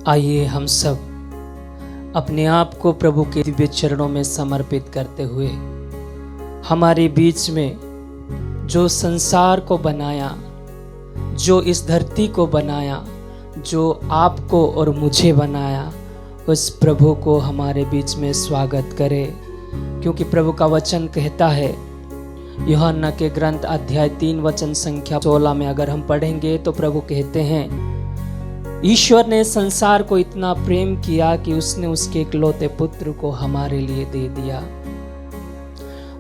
आइए हम सब अपने आप को प्रभु के दिव्य चरणों में समर्पित करते हुए हमारे बीच में जो संसार को बनाया, जो इस धरती को बनाया, जो आपको और मुझे बनाया, उस प्रभु को हमारे बीच में स्वागत करें। क्योंकि प्रभु का वचन कहता है, यूहन्ना के ग्रंथ अध्याय 3 वचन संख्या 16 में अगर हम पढ़ेंगे तो प्रभु कहते हैं, ईश्वर ने संसार को इतना प्रेम किया कि उसने उसके इकलौते पुत्र को हमारे लिए दे दिया।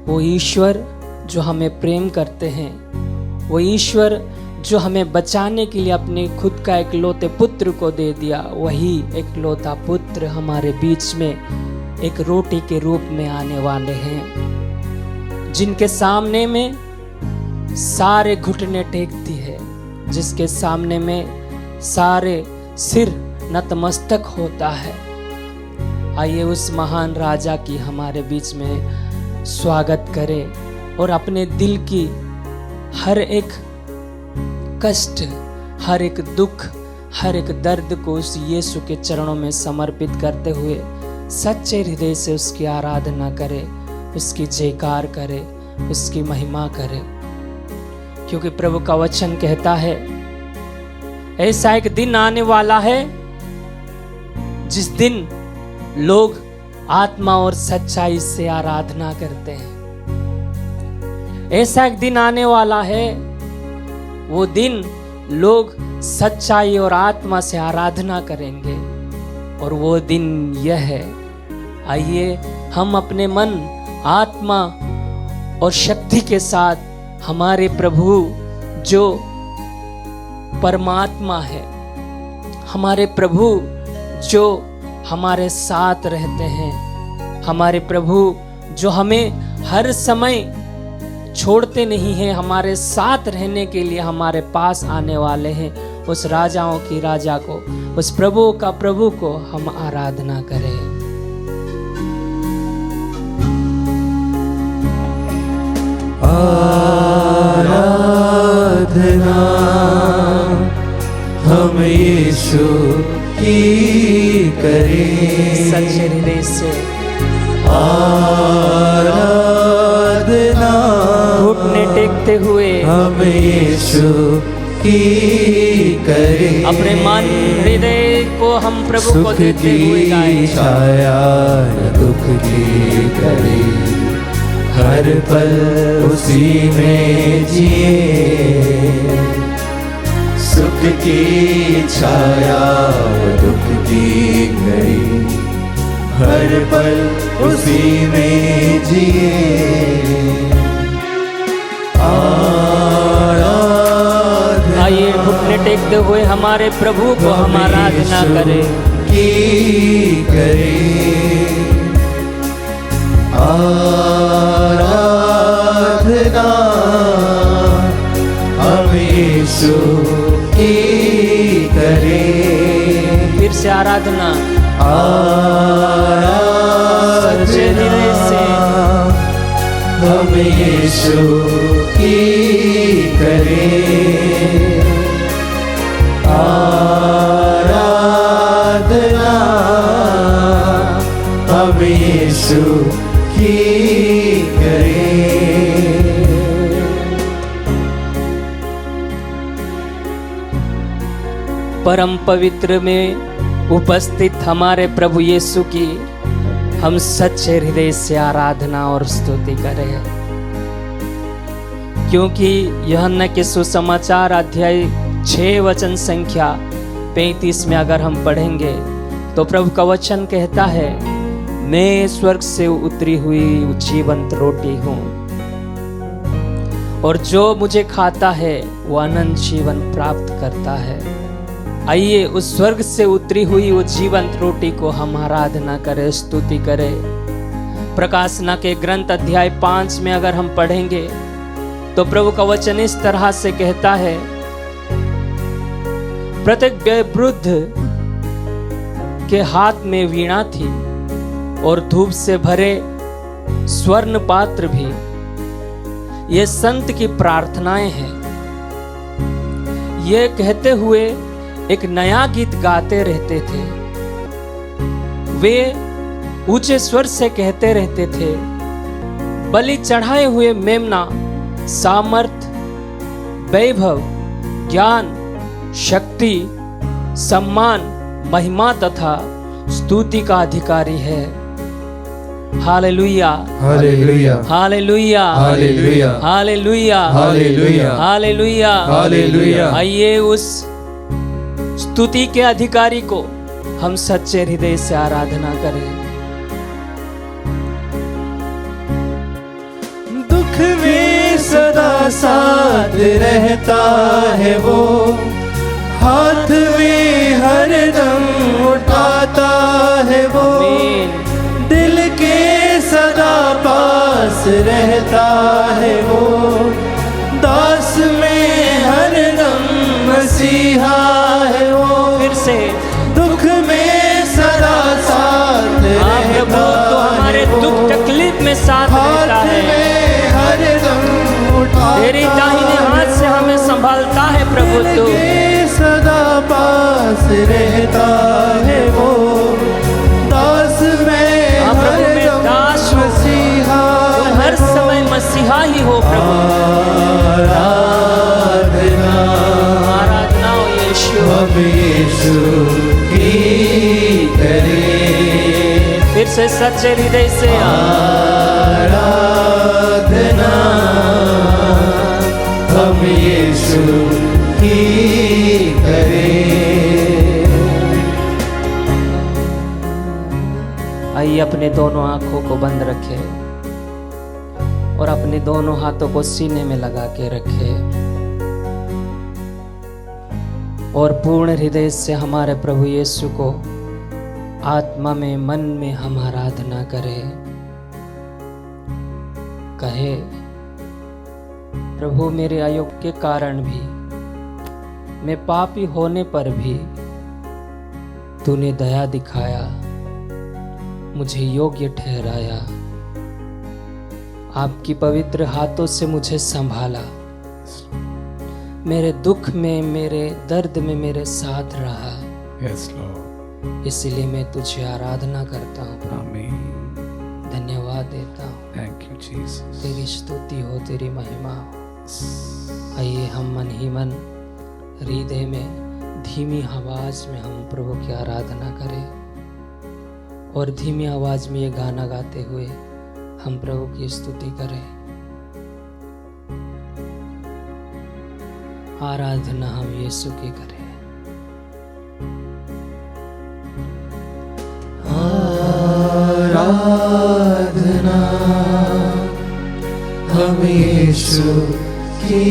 वो ईश्वर जो हमें प्रेम करते हैं, वो ईश्वर जो हमें बचाने के लिए अपने खुद का इकलौते पुत्र को दे दिया, वही इकलौता पुत्र हमारे बीच में एक रोटी के रूप में आने वाले हैं, जिनके सामने में सारे घुटने टेकती है, जिसके सामने में सारे सिर नतमस्तक होता है। आइए उस महान राजा की हमारे बीच में स्वागत करें और अपने दिल की हर एक कष्ट, हर एक दुख, हर एक दर्द को उस यीशु के चरणों में समर्पित करते हुए सच्चे हृदय से उसकी आराधना करें, उसकी जयकार करें, उसकी महिमा करें। क्योंकि प्रभु का वचन कहता है, ऐसा एक दिन आने वाला है जिस दिन लोग आत्मा और सच्चाई से आराधना करते हैं। ऐसा एक दिन आने वाला है, वो दिन लोग सच्चाई और आत्मा से आराधना करेंगे, और वो दिन यह है। आइए हम अपने मन, आत्मा और शक्ति के साथ हमारे प्रभु जो परमात्मा है, हमारे प्रभु जो हमारे साथ रहते हैं, हमारे प्रभु जो हमें हर समय छोड़ते नहीं हैं, हमारे साथ रहने के लिए हमारे पास आने वाले हैं, उस राजाओं की राजा को, उस प्रभु का प्रभु को हम आराधना करें। आराधना हम यीशु की करें सच्चे हृदय से। आराधना घुटने टेकते हुए हम यीशु की करें, अपने मन हृदय को हम प्रभु को सुख देते हुए की गाएं। छाया दुख की करें, हर पल उसी में जिए, सुख की छाया दुख की घड़ी, हर पल उसी में जिए। आइए घुटने टेकते हुए हमारे प्रभु को हम आराधना करें। की करें आराधना हम यीशु की करें। फिर से आराधना सच्चे हृदय से हम यीशु की करें। आराधना हम यीशु की करें। परम पवित्र में उपस्थित हमारे प्रभु यीशु की हम सच्चे हृदय से आराधना और स्तुति करें। क्योंकि यूहन्ना के सुसमाचार अध्याय 6 वचन संख्या 35 में अगर हम पढ़ेंगे तो प्रभु का वचन कहता है, मैं स्वर्ग से उतरी हुई जीवंत रोटी हूँ, और जो मुझे खाता है वो अनंत जीवन प्राप्त करता है। आइए उस स्वर्ग से उतरी हुई वो जीवंत रोटी को हम आराधना करें, स्तुति करें। प्रकाशना के ग्रंथ अध्याय 5 में अगर हम पढ़ेंगे तो प्रभु का वचन इस तरह से कहता है, प्रत्येक वयोवृद्ध के हाथ में वीणा थी और धूप से भरे स्वर्ण पात्र भी। ये संत की प्रार्थनाएं हैं। ये कहते हुए एक नया गीत गाते रहते थे, वे ऊंचे स्वर से कहते रहते थे, बलि चढ़ाए हुए मेमना सामर्थ, वैभव, ज्ञान, शक्ति, सम्मान, महिमा तथा स्तुति का अधिकारी है। Hallelujah, hallelujah, hallelujah, hallelujah, hallelujah, hallelujah, hallelujah, hallelujah. आइए उस स्तुति के अधिकारी को हम सच्चे हृदय से आराधना करें। दुख में सदा साथ रहता है वो, हाथ में हरदम उठाता है वो, दिल के सदा पास रहता है वो, दास में हरदम मसीहा है वो। फिर से दुख में सदा साथ रहता तो हमारे है वो, दुख तकलीफ में साथ रहता हाथ है। में हरदम उठाता तेरी दाहिने हाथ से हमें संभालता है प्रभु। दिल तू के सदा पास रहता है वो, दास में हाँ प्रभु, मैं हरदम दास हूँ। मसीहा तुम हर समय मसीहा ही हो प्रभु। आराधना, आराधना हो यीशु। हम यीशु की करें, फिर से सच्चे हृदय से आराधना, हम यीशु की करें। आइए अपने दोनों आंखों को बंद रखे और अपने दोनों हाथों को सीने में लगा के रखे और पूर्ण हृदय से हमारे प्रभु यीशु को आत्मा में, मन में हम आराधना करें। कहे, प्रभु मेरे अयोग्य के कारण भी, मैं पापी होने पर भी तूने दया दिखाया, मुझे योग्य ठहराया, आपकी पवित्र हाथों से मुझे संभाला, मेरे दुख में, मेरे दर्द में मेरे साथ रहा। Yes, Lord. इसीलिए मैं तुझे आराधना करता हूँ प्रभु, Amen. धन्यवाद देता हूँ। Thank you, Jesus. तेरी स्तुति हो, तेरी महिमा हो। आइए हम मन ही मन हृदय में धीमी आवाज में हम प्रभु की आराधना करें और धीमी आवाज में ये गाना गाते हुए हम प्रभु की स्तुति करें। आराधना हम यीशु की करें। आराधना, हम यीशु की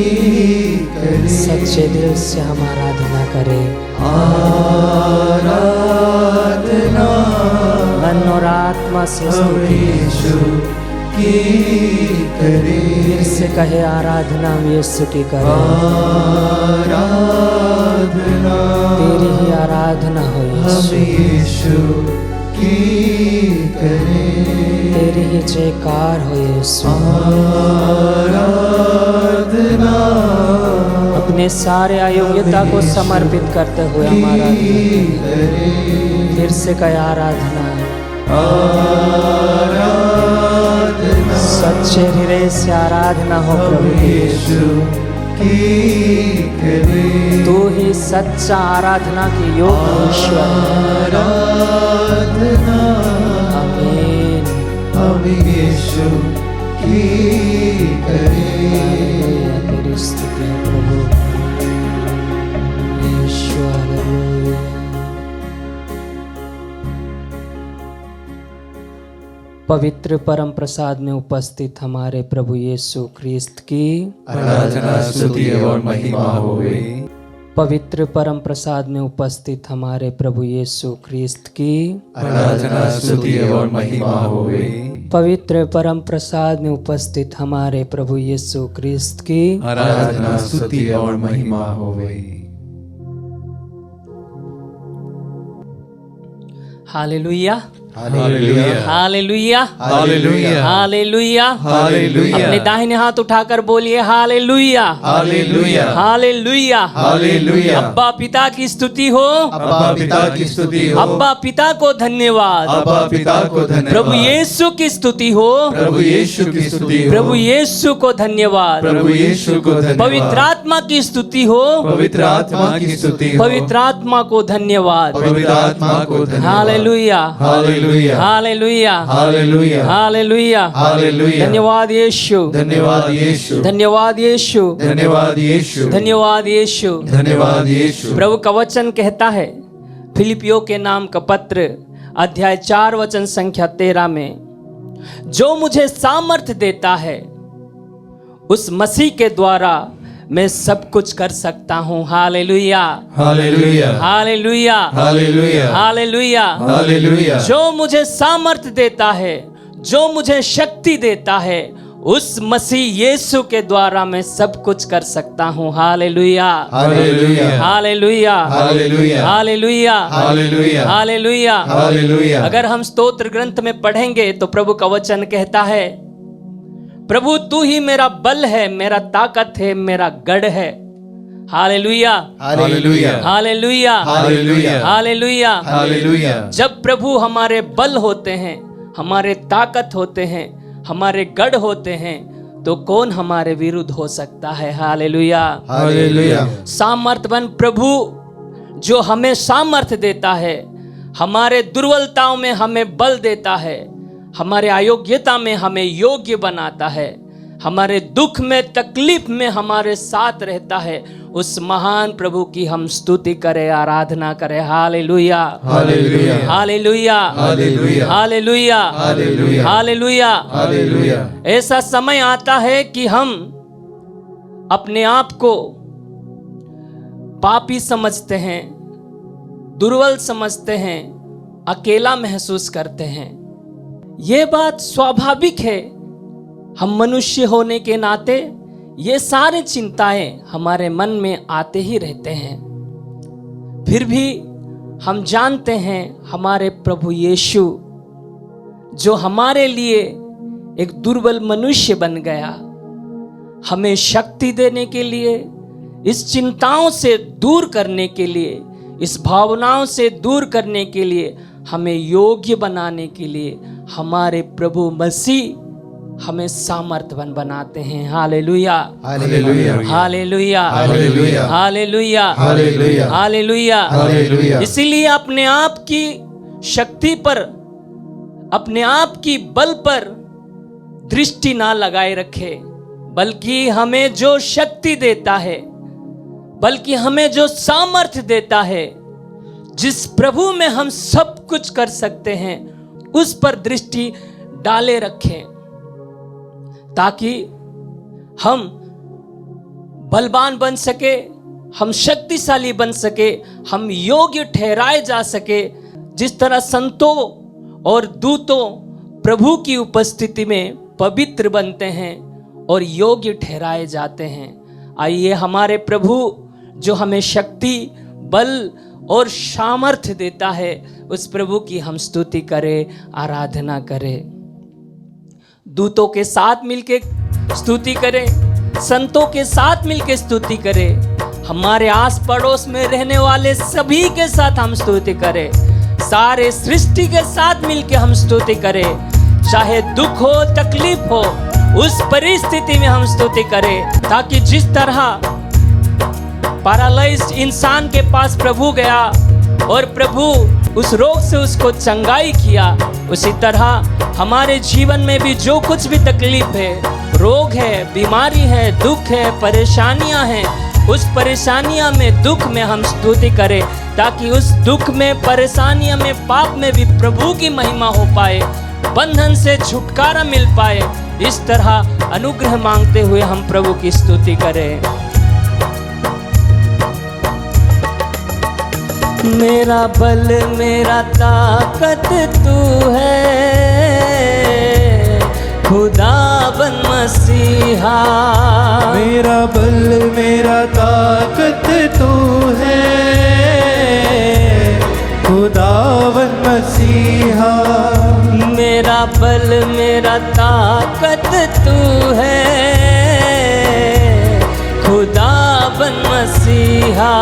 करें, सच्चे दिल से हम आराधना करें। आराधना, मन और आत्मा से हम स्तुति। यीशु की करें, फिर से कहे, आराधना हम यीशु की करें। आराधना, तेरी ही आराधना हो हम यीशु, यीशु की करें, तेरी ही जयकार हो यीशु। आराधना, अपने सारे अयोग्यता को समर्पित करते हुए हम आराधना करें। फिर से कहे, आराधना, आराधना, सच्चे हृदय से आराधना हो प्रभु की। यीशु की करें, तू ही सच्चा आराधना के योग्य ईश्वर है। आराधना, आमीन। हम यीशु की करें। हालेलुया, तेरी स्तुति है प्रभु यीशु। हालेलुया। पवित्र परम प्रसाद में उपस्थित हमारे प्रभु यीशु ख्रिस्त की आराधना, स्तुति और महिमा होवे। पवित्र परम प्रसाद में उपस्थित हमारे प्रभु यीशु ख्रिस्त की आराधना, स्तुति और महिमा होवे। पवित्र परम प्रसाद में उपस्थित हमारे प्रभु यीशु ख्रिस्त की आराधना, स्तुति और महिमा होवे। Hallelujah. Hallelujah hallelujah hallelujah hallelujah hallelujah अपने दाहिने हाथ उठाकर बोलिए हालेलुया हालेलुया हालेलुया हालेलुया अब्बा पिता की स्तुति हो, अब्बा पिता की स्तुति हो, अब्बा पिता को धन्यवाद, अब्बा पिता को धन्यवाद, प्रभु यीशु की स्तुति हो, प्रभु यीशु की स्तुति हो, प्रभु यीशु को धन्यवाद, प्रभु यीशु को धन्यवाद, पवित्र आत्मा की स्तुति हो, पवित्र आत्मा की स्तुति हो, पवित्र आत्मा को धन्यवाद, पवित्र आत्मा को धन्यवाद, hallelujah hallelujah hallelujah hallelujah hallelujah hallelujah धन्यवाद यीशु, धन्यवाद यीशु, धन्यवाद यीशु, धन्यवाद यीशु, धन्यवाद यीशु। धन्यवाद यीशु। प्रभु का वचन कहता है फिलिपियों के नाम का पत्र अध्याय 4 वचन संख्या 13 में, जो मुझे सामर्थ देता है उस मसीह के द्वारा मैं सब कुछ कर सकता हूँ। Hallelujah hallelujah hallelujah hallelujah hallelujah hallelujah. जो मुझे सामर्थ देता है, जो मुझे शक्ति देता है, उस मसीह यीशु के द्वारा मैं सब कुछ कर सकता हूँ। Hallelujah hallelujah hallelujah hallelujah hallelujah hallelujah hallelujah. Hallelujah. अगर हम स्तोत्र ग्रंथ में पढ़ेंगे तो प्रभु का वचन कहता है, प्रभु तू ही मेरा बल है, मेरा ताकत है, मेरा गढ़ है। Hallelujah hallelujah hallelujah hallelujah hallelujah. Hallelujah. जब प्रभु हमारे बल होते हैं, हमारे ताकत होते हैं, हमारे गढ़ होते हैं, तो कौन हमारे विरुद्ध हो सकता है। Hallelujah hallelujah. सामर्थवन प्रभु जो हमें सामर्थ देता है, हमारे दुर्बलताओं में हमें बल देता है, हमारे अयोग्यता में हमें योग्य बनाता है, हमारे दुख में तकलीफ में हमारे साथ रहता है, उस महान प्रभु की हम स्तुति करें, आराधना करें। Hallelujah hallelujah hallelujah hallelujah hallelujah hallelujah hallelujah hallelujah. ऐसा समय आता है कि हम अपने आप को पापी समझते हैं, दुर्बल समझते हैं, अकेला महसूस करते हैं। ये बात स्वाभाविक है, हम मनुष्य होने के नाते ये सारी चिंताएं हमारे मन में आते ही रहते हैं। फिर भी हम जानते हैं हमारे प्रभु यीशु जो हमारे लिए एक दुर्बल मनुष्य बन गया, हमें शक्ति देने के लिए, इस चिंताओं से दूर करने के लिए, इस भावनाओं से दूर करने के लिए, हमें योग्य बनाने के लिए हमारे प्रभु मसीह हमें सामर्थ्यवान बनाते हैं। Hallelujah hallelujah hallelujah hallelujah hallelujah hallelujah hallelujah hallelujah. इसीलिए अपने आप की शक्ति पर, अपने आप की बल पर दृष्टि ना लगाए रखे, बल्कि हमें जो शक्ति देता है, बल्कि हमें जो सामर्थ्य देता है, जिस प्रभु में हम सब कुछ कर सकते हैं, उस पर दृष्टि डाले रखें, ताकि हम बलवान बन सके, हम शक्तिशाली बन सके, हम योग्य ठहराए जा सके। जिस तरह संतों और दूतों प्रभु की उपस्थिति में पवित्र बनते हैं और योग्य ठहराए जाते हैं, आइए हमारे प्रभु जो हमें शक्ति, बल और सामर्थ्य देता है, उस प्रभु की हम स्तुति करें, आराधना करें। दूतों के साथ मिलके स्तुति करें, संतों के साथ मिलके स्तुति करें, हमारे आस पड़ोस में रहने वाले सभी के साथ हम स्तुति करें, सारे सृष्टि के साथ मिलके हम स्तुति करें। चाहे दुख हो, तकलीफ हो, उस परिस्थिति में हम स्तुति करें, ताकि जिस तरह पैरालाइज्ड इंसान के पास प्रभु गया और प्रभु उस रोग से उसको चंगाई किया, उसी तरह हमारे जीवन में भी जो कुछ भी तकलीफ है, रोग है, बीमारी है, दुख है, परेशानियां हैं, उस परेशानियां में, दुख में हम स्तुति करें, ताकि उस दुख में, परेशानियां में, पाप में भी प्रभु की महिमा हो पाए, बंधन से छुटकारा मिल पाए। इस तरह अनुग्रह मांगते हुए हम प्रभु की स्तुति करें। मेरा बल, मेरा ताकत तू है, खुदावन मसीहा। मेरा बल, मेरा ताकत तू है, खुदावन मसीहा। मेरा बल मेरा ताकत तू है, खुदा बन मसीहा।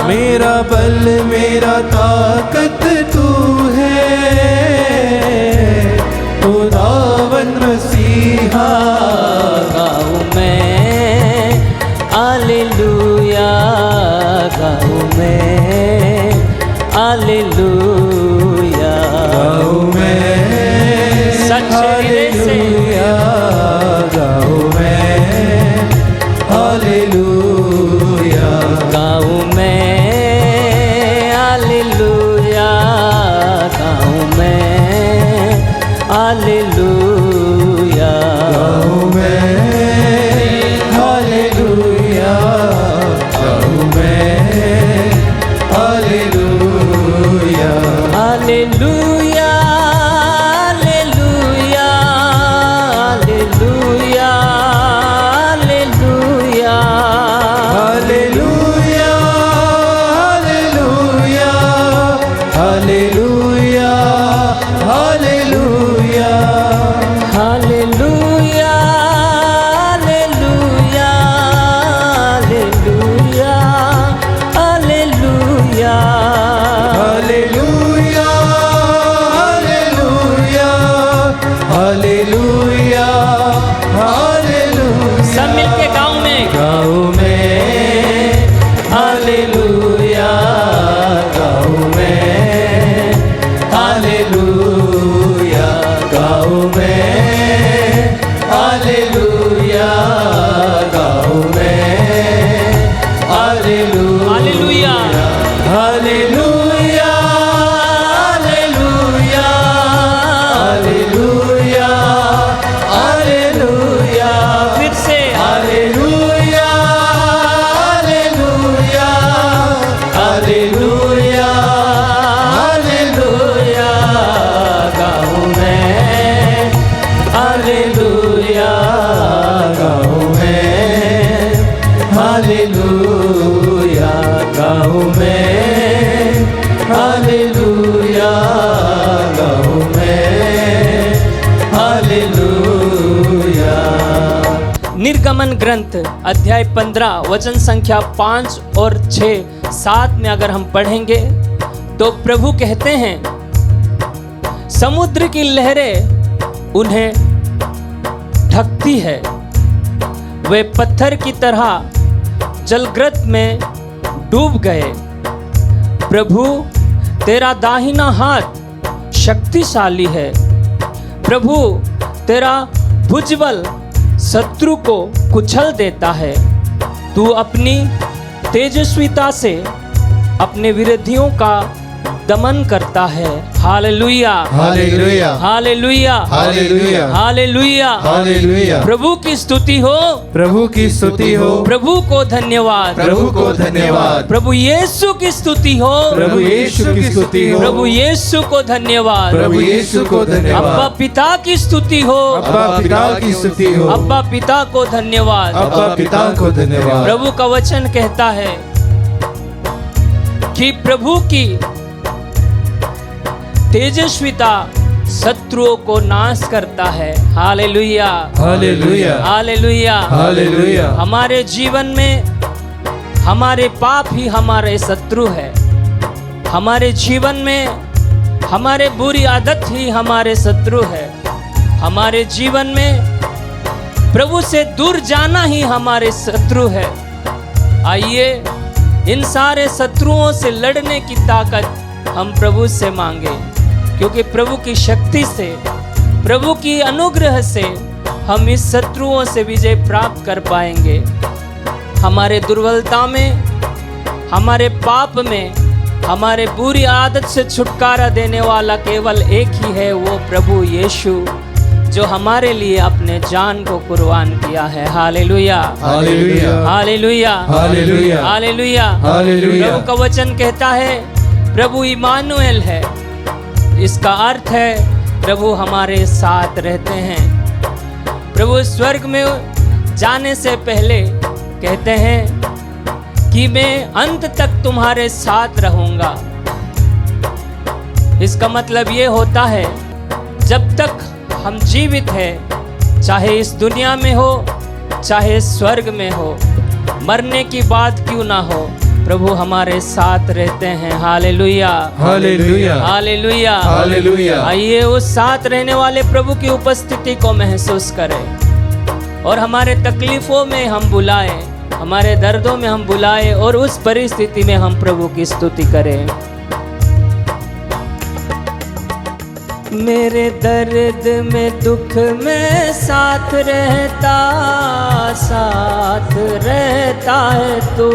मेरा बल मेरा ताकत तू है, खुदावन मसीहा। गाऊं मैं हालेलुया, गाऊं मैं हालेलुया, गाऊं मैं सच्चे हृदय से गाऊं मैं हालेलुया, गाऊं मैं हालेलुया, गाऊं मैं हालेलुया, गाऊं मैं हालेलुया, गाऊं मैं hallelujah, hallelujah, hallelujah, hallelujah, hallelujah, hallelujah, hallelujah, hallelujah, hallelujah, hallelujah, hallelujah, hallelujah, hallelujah, hallelujah. सब मिलके गाँव में गाऊं मैं हालेलुया, गाऊं मैं हालेलुया, गाऊं मैं हालेलुया, गाऊं मैं hallelujah, hallelujah, hallelujah, hallelujah, hallelujah, hallelujah, फिर से हालेलुया, हालेलुया, हालेलुया, हालेलुया, गाऊं मैं हालेलुया, गाऊं मैं हालेलुया, गाऊं मैं हालेलुया, गाऊं मैं हालेलुया। निर्गमन ग्रंथ अध्याय 15 वचन संख्या 5 और 6 7 में अगर हम पढ़ेंगे तो प्रभु कहते हैं, समुद्र की लहरें उन्हें ढकती है, वे पत्थर की तरह जलग्रत में डूब गए। प्रभु तेरा दाहिना हाथ शक्तिशाली है, प्रभु तेरा भुजबल शत्रु को कुचल देता है। तू अपनी तेजस्विता से अपने विरोधियों का दमन करता है। Hallelujah, hallelujah, hallelujah, hallelujah, hallelujah, hallelujah. प्रभु की स्तुति हो, प्रभु की स्तुति हो, प्रभु को धन्यवाद, प्रभु को धन्यवाद, प्रभु यीशु की स्तुति हो, प्रभु यीशु की स्तुति हो, प्रभु यीशु को धन्यवाद, प्रभु यीशु को अब्बा धन्यवाद, पिता की स्तुति हो, अब्बा पिता की स्तुति हो, अब्बा पिता को धन्यवाद। अब्बा पिता को धन्यवाद। प्रभु का वचन कहता है कि प्रभु की तेजस्विता शत्रुओं को नाश करता है। Hallelujah, hallelujah, hallelujah, hallelujah. हमारे जीवन में हमारे पाप ही हमारे शत्रु है, हमारे जीवन में हमारे बुरी आदत ही हमारे शत्रु है, हमारे जीवन में प्रभु से दूर जाना ही हमारे शत्रु है। आइए इन सारे शत्रुओं से लड़ने की ताकत हम प्रभु से मांगे, क्योंकि प्रभु की शक्ति से, प्रभु की अनुग्रह से हम इस शत्रुओं से विजय प्राप्त कर पाएंगे। हमारे दुर्बलता में, हमारे पाप में, हमारे बुरी आदत से छुटकारा देने वाला केवल एक ही है, वो प्रभु यीशु, जो हमारे लिए अपने जान को कुर्बान किया है। Hallelujah, hallelujah, hallelujah, hallelujah, hallelujah, hallelujah. प्रभु का वचन कहता है प्रभु इमानुएल है, इसका अर्थ है प्रभु हमारे साथ रहते हैं। प्रभु स्वर्ग में जाने से पहले कहते हैं कि मैं अंत तक तुम्हारे साथ रहूंगा। इसका मतलब ये होता है जब तक हम जीवित हैं, चाहे इस दुनिया में हो चाहे स्वर्ग में हो, मरने की बात क्यों ना हो, प्रभु हमारे साथ रहते हैं। Hallelujah, hallelujah, hallelujah, hallelujah. आइए उस साथ रहने वाले प्रभु की उपस्थिति को महसूस करें और हमारे तकलीफों में हम बुलाएं, हमारे दर्दों में हम बुलाएं और उस परिस्थिति में हम प्रभु की स्तुति करें। मेरे दर्द में दुख में साथ रहता है तू,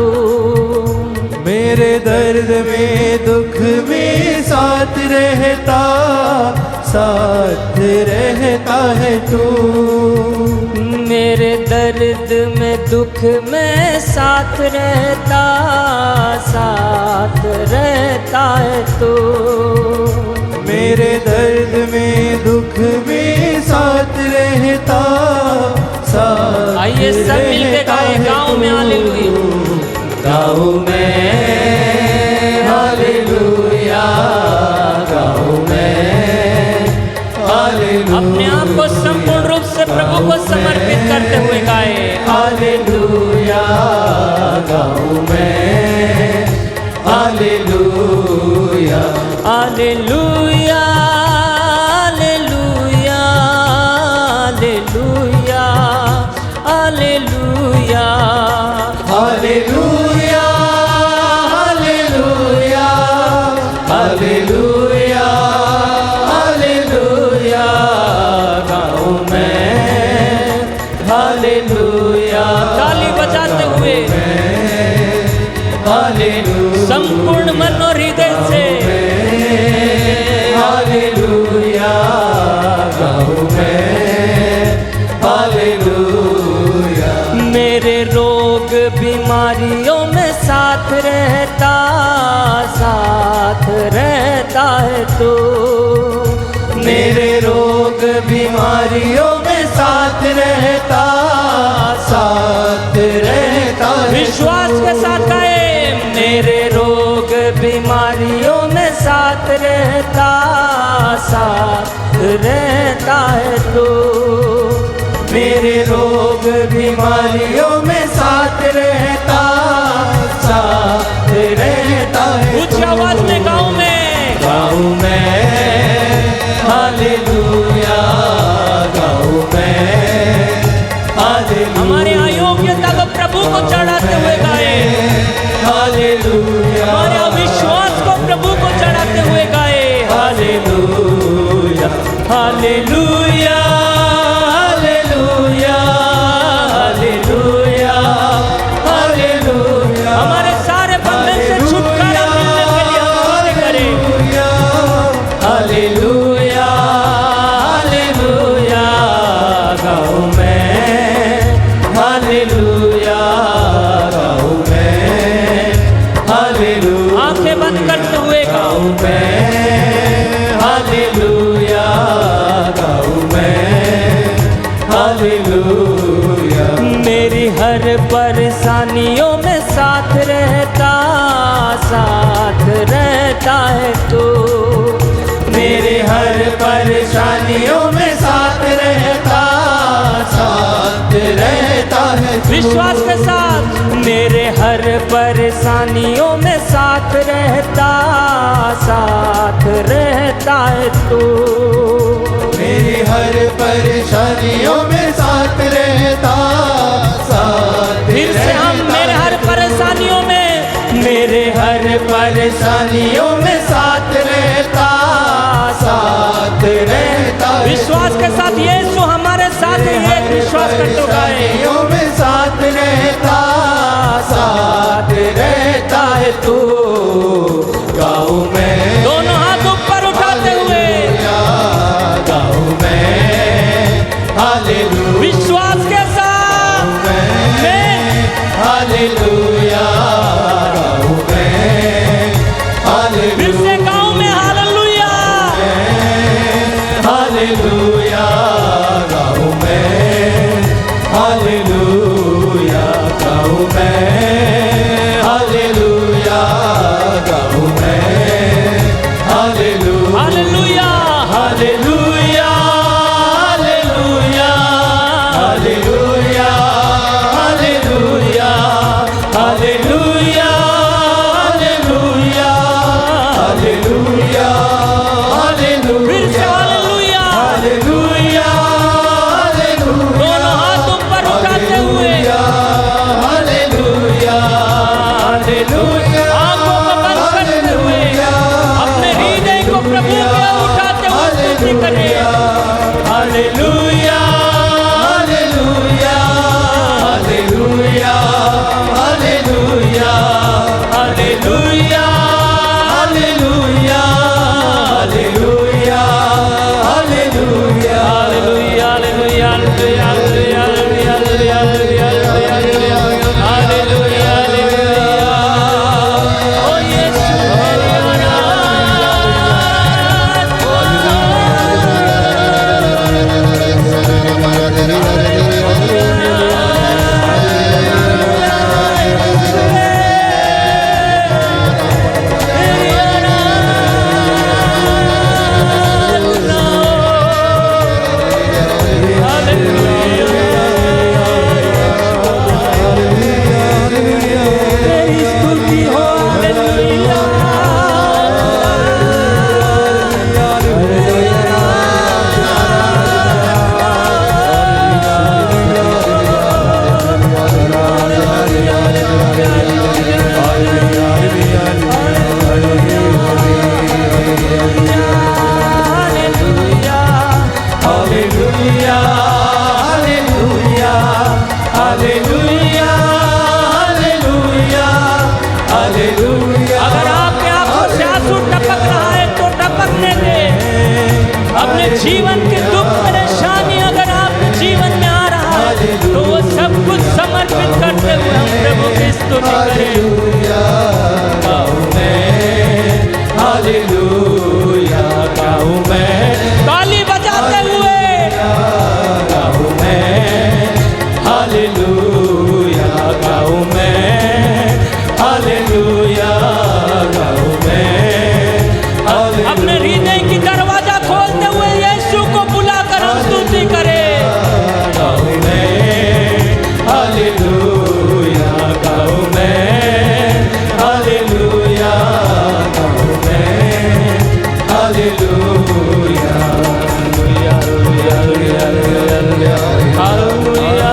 मेरे दर्द में दुख में साथ रहता है तू, मेरे दर्द में दुख में साथ रहता है तू, मेरे दर्द में दुख में साथ रहता आइए सब मिलके गाएं, गाँव में हालेलुया, गाँव में हालेलुया, गाँव में हालेलुया। अपने आप को संपूर्ण रूप से प्रभु को समर्पित करते हुए गाएं, हालेलुया, गाँव में hallelujah, hallelujah, hallelujah, hallelujah, hallelujah, hallelujah, hallelujah, hallelujah, hallelujah, गाँव में हालेलुया, ताली बजाते हुए हालेलुया, संपूर्ण मन और हृदय से हालेलुया, गाँव में हालेलुया। मेरे रोग बीमारियों में साथ रहता है तू, मेरे रोग बीमारियों में साथ रहता है। विश्वास के साथ गाए, मेरे रोग बीमारियों में साथ रहता है तू, मेरे रोग बीमारियों में साथ रहता है। ऊंची आवाज में गाँव में, गाँव में हालेलुया, गाँव में हालेलुया, हमारे अयोग्यता को प्रभु को चढ़ाते हुए गाए, हालेलुया, हमारे अविश्वास को प्रभु को चढ़ाते हुए गाए, hallelujah, hallelujah, hallelujah, hallelujah, hallelujah. हमारे सारे बंधन से छुटकारा मिलने के लिए हम स्तुति करें, हालेलुया, हालेलुया, गाँव में हालेलुया, गाँव में हालेलुया, आंखें बंद करते हुए गाओ, गाँव में हालेलुया, गाँव में हालेलुया। मेरी हर परेशानियों में साथ रहता है तू, मेरे हर परेशानियों में साथ रहता है तू। विश्वास के साथ, मेरे हर परेशानियों में साथ रहता है तू, मेरी हर परेशानियों में साथ रहता फिर से हम मेरे हर परेशानियों में, मेरे हर परेशानियों में साथ रहता है। विश्वास के साथ यीशु हमारे साथ है, एक विश्वास करते हुए परेशानियों में साथ रहता है तू, गाँव में दोनों हाथ ऊपर उठाते हुए गाँव में हालेलुया, विश्वास के साथ हालेलुया, गाँव में फिर से गाँव में हालेलुया, हालेलुया, गाँव में हालेलुया, गाँव में हालेलुया, हालेलुया। अगर आपके आंखों से आंसू टपक रहा है तो टपकने दे। अपने जीवन के दुख परेशानी अगर आपके जीवन में आ रहा है तो वो सब कुछ समर्पित करते हुए हम प्रभु की स्तुति करें। गाऊं मैं हालेलुया, गाऊं मैं ताली बजाते हुए गाऊं मैं हालेलुया, गाऊं मैं हालेलुया, गाऊं मैं अपने हृदय की दरवाजा खोलते हुए यीशु को बुलाकर हम स्तुति करें। गाऊं मैं हालेलुया, गाऊं मैं हालेलुया, गाऊं मैं हालेलुया, हालेलुया, हालेलुया,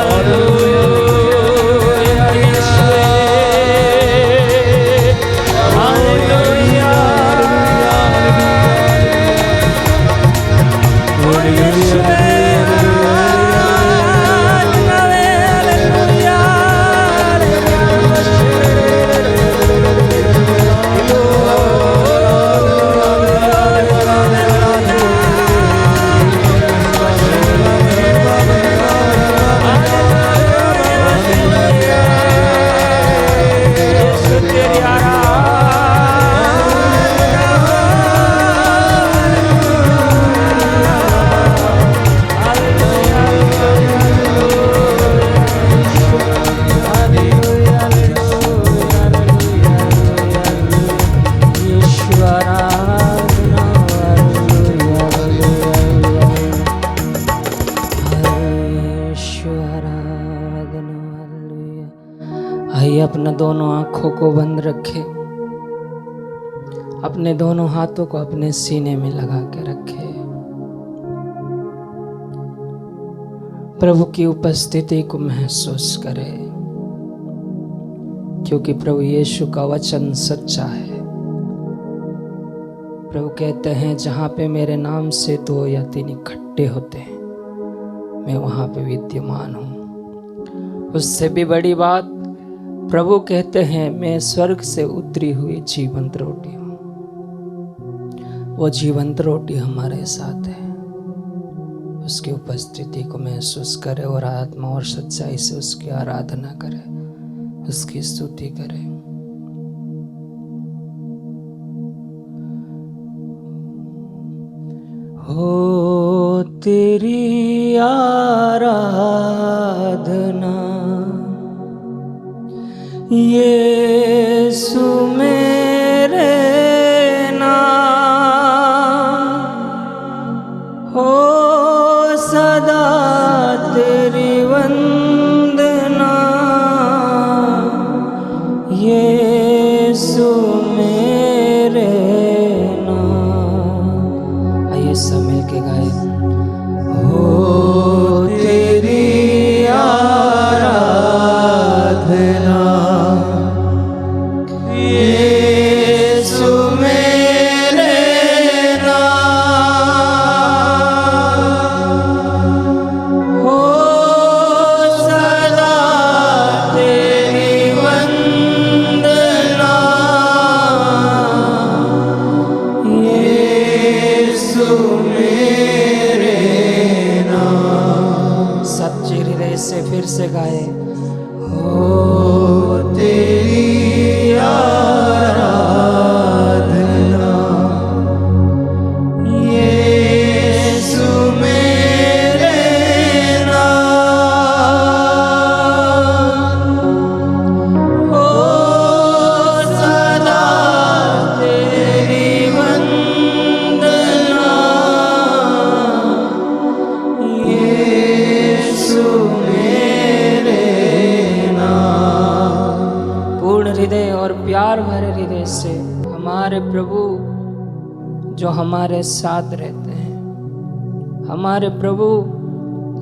हालेलुया, आइए अपना दोनों आंखों को बंद रखें, अपने दोनों हाथों को अपने सीने में लगा के रखें। प्रभु की उपस्थिति को महसूस करें, क्योंकि प्रभु यीशु का वचन सच्चा है। प्रभु कहते हैं जहां पे मेरे नाम से 2 या 3 इकट्ठे होते हैं मैं वहां पे विद्यमान हूं। उससे भी बड़ी बात प्रभु कहते हैं मैं स्वर्ग से उतरी हुई जीवंत रोटी हूं। वो जीवंत रोटी हमारे साथ है। उसकी उपस्थिति को महसूस करें और आत्मा और सच्चाई से उसकी आराधना करें, उसकी स्तुति करें। हो तेरी आराधना यीशु मेरे नाम, हो सदा तेरी वंदना यीशु मेरे नाम। आइए सब मिल के गाए। हो तेरी आराधना यीशु मेरे नाम, हो सदा तेरी वंदना यीशु मेरे नाम। सच्चे हृदय से फिर से गाए। हो तेरी आराधना यीशु मेरे नाम, हो सदा तेरी वंदना यीशु मेरे नाम। पूर्ण हृदय और प्यार भरे हृदय से हमारे प्रभु जो हमारे साथ रहते हैं, हमारे प्रभु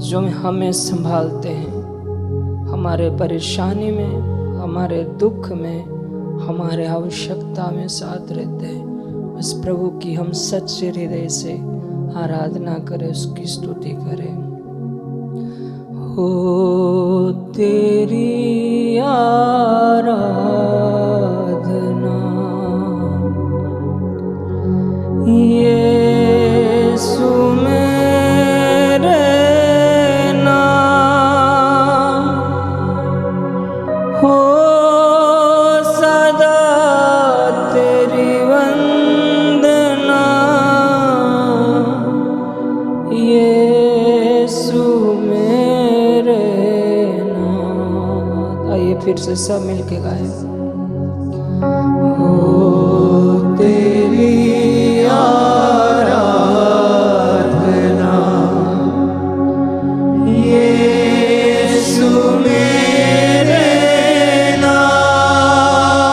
जो हमें संभालते हैं, हमारे परेशानी में, हमारे दुख में, हमारे आवश्यकता में साथ रहते हैं, उस प्रभु की हम सच्चे हृदय से आराधना करें, उसकी स्तुति करें। हो तेरी आराधना से सब मिलके गाए। हो तेरी आराधना यीशु मेरे नाम,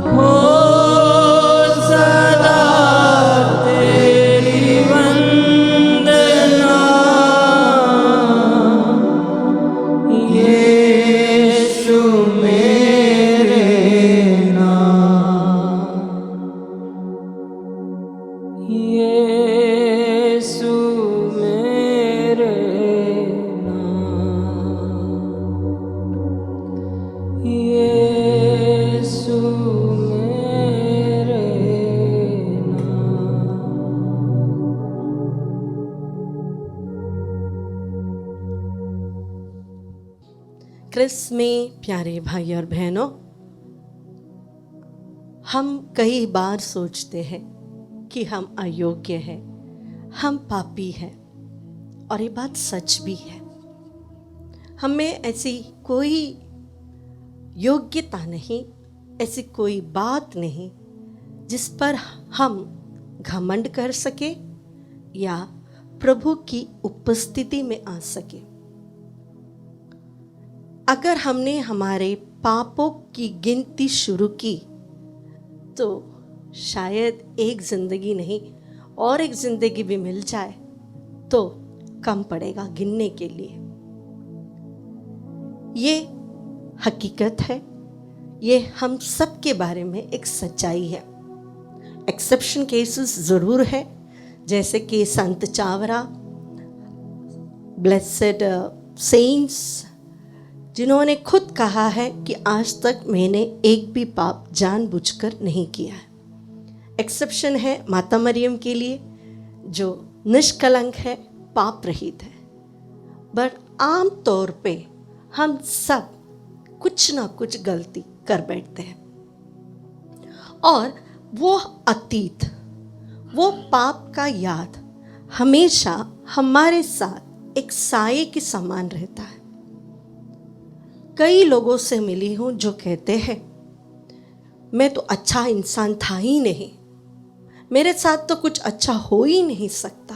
हो सदा तेरी वंदना यीशु मेरे नाम, यीशु मेरे नाम, यीशु मेरे नाम। क्रिस में प्यारे भाई और बहनों, हम कई बार सोचते हैं कि हम अयोग्य हैं, हम पापी हैं, और ये बात सच भी है। हमें ऐसी कोई योग्यता नहीं, ऐसी कोई बात नहीं जिस पर हम घमंड कर सके या प्रभु की उपस्थिति में आ सके। अगर हमने हमारे पापों की गिनती शुरू की तो शायद एक जिंदगी नहीं और एक जिंदगी भी मिल जाए तो कम पड़ेगा गिनने के लिए। ये हकीकत है, ये हम सब के बारे में एक सच्चाई है। एक्सेप्शन केसेस ज़रूर है, जैसे कि संत चावरा, ब्लेसेड सेंट्स, जिन्होंने खुद कहा है कि आज तक मैंने एक भी पाप जानबूझकर नहीं किया है। एक्सेप्शन है माता मरियम के लिए, जो निष्कलंक है, पाप रहित है। बट आम तौर पे हम सब कुछ ना कुछ गलती कर बैठते हैं, और वो अतीत, वो पाप का याद हमेशा हमारे साथ एक साये के समान रहता है। कई लोगों से मिली हूँ जो कहते हैं मैं तो अच्छा इंसान था ही नहीं, मेरे साथ तो कुछ अच्छा हो ही नहीं सकता।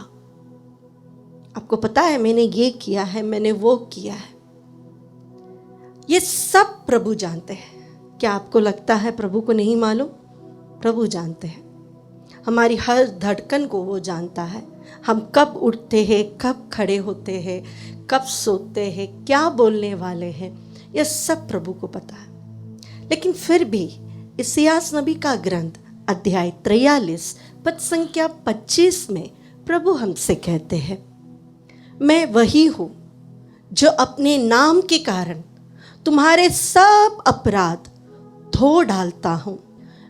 आपको पता है मैंने ये किया है, मैंने वो किया है। ये सब प्रभु जानते हैं। क्या आपको लगता है प्रभु को नहीं मालूम? प्रभु जानते हैं। हमारी हर धड़कन को वो जानता है। हम कब उठते हैं, कब खड़े होते हैं, कब सोते हैं, क्या बोलने वाले हैं, यह सब प्रभु को पता है। लेकिन फिर भी इसायास नबी का ग्रंथ अध्याय 43 पद संख्या 25 में प्रभु हमसे कहते हैं, मैं वही हूँ जो अपने नाम के कारण तुम्हारे सब अपराध धो डालता हूँ,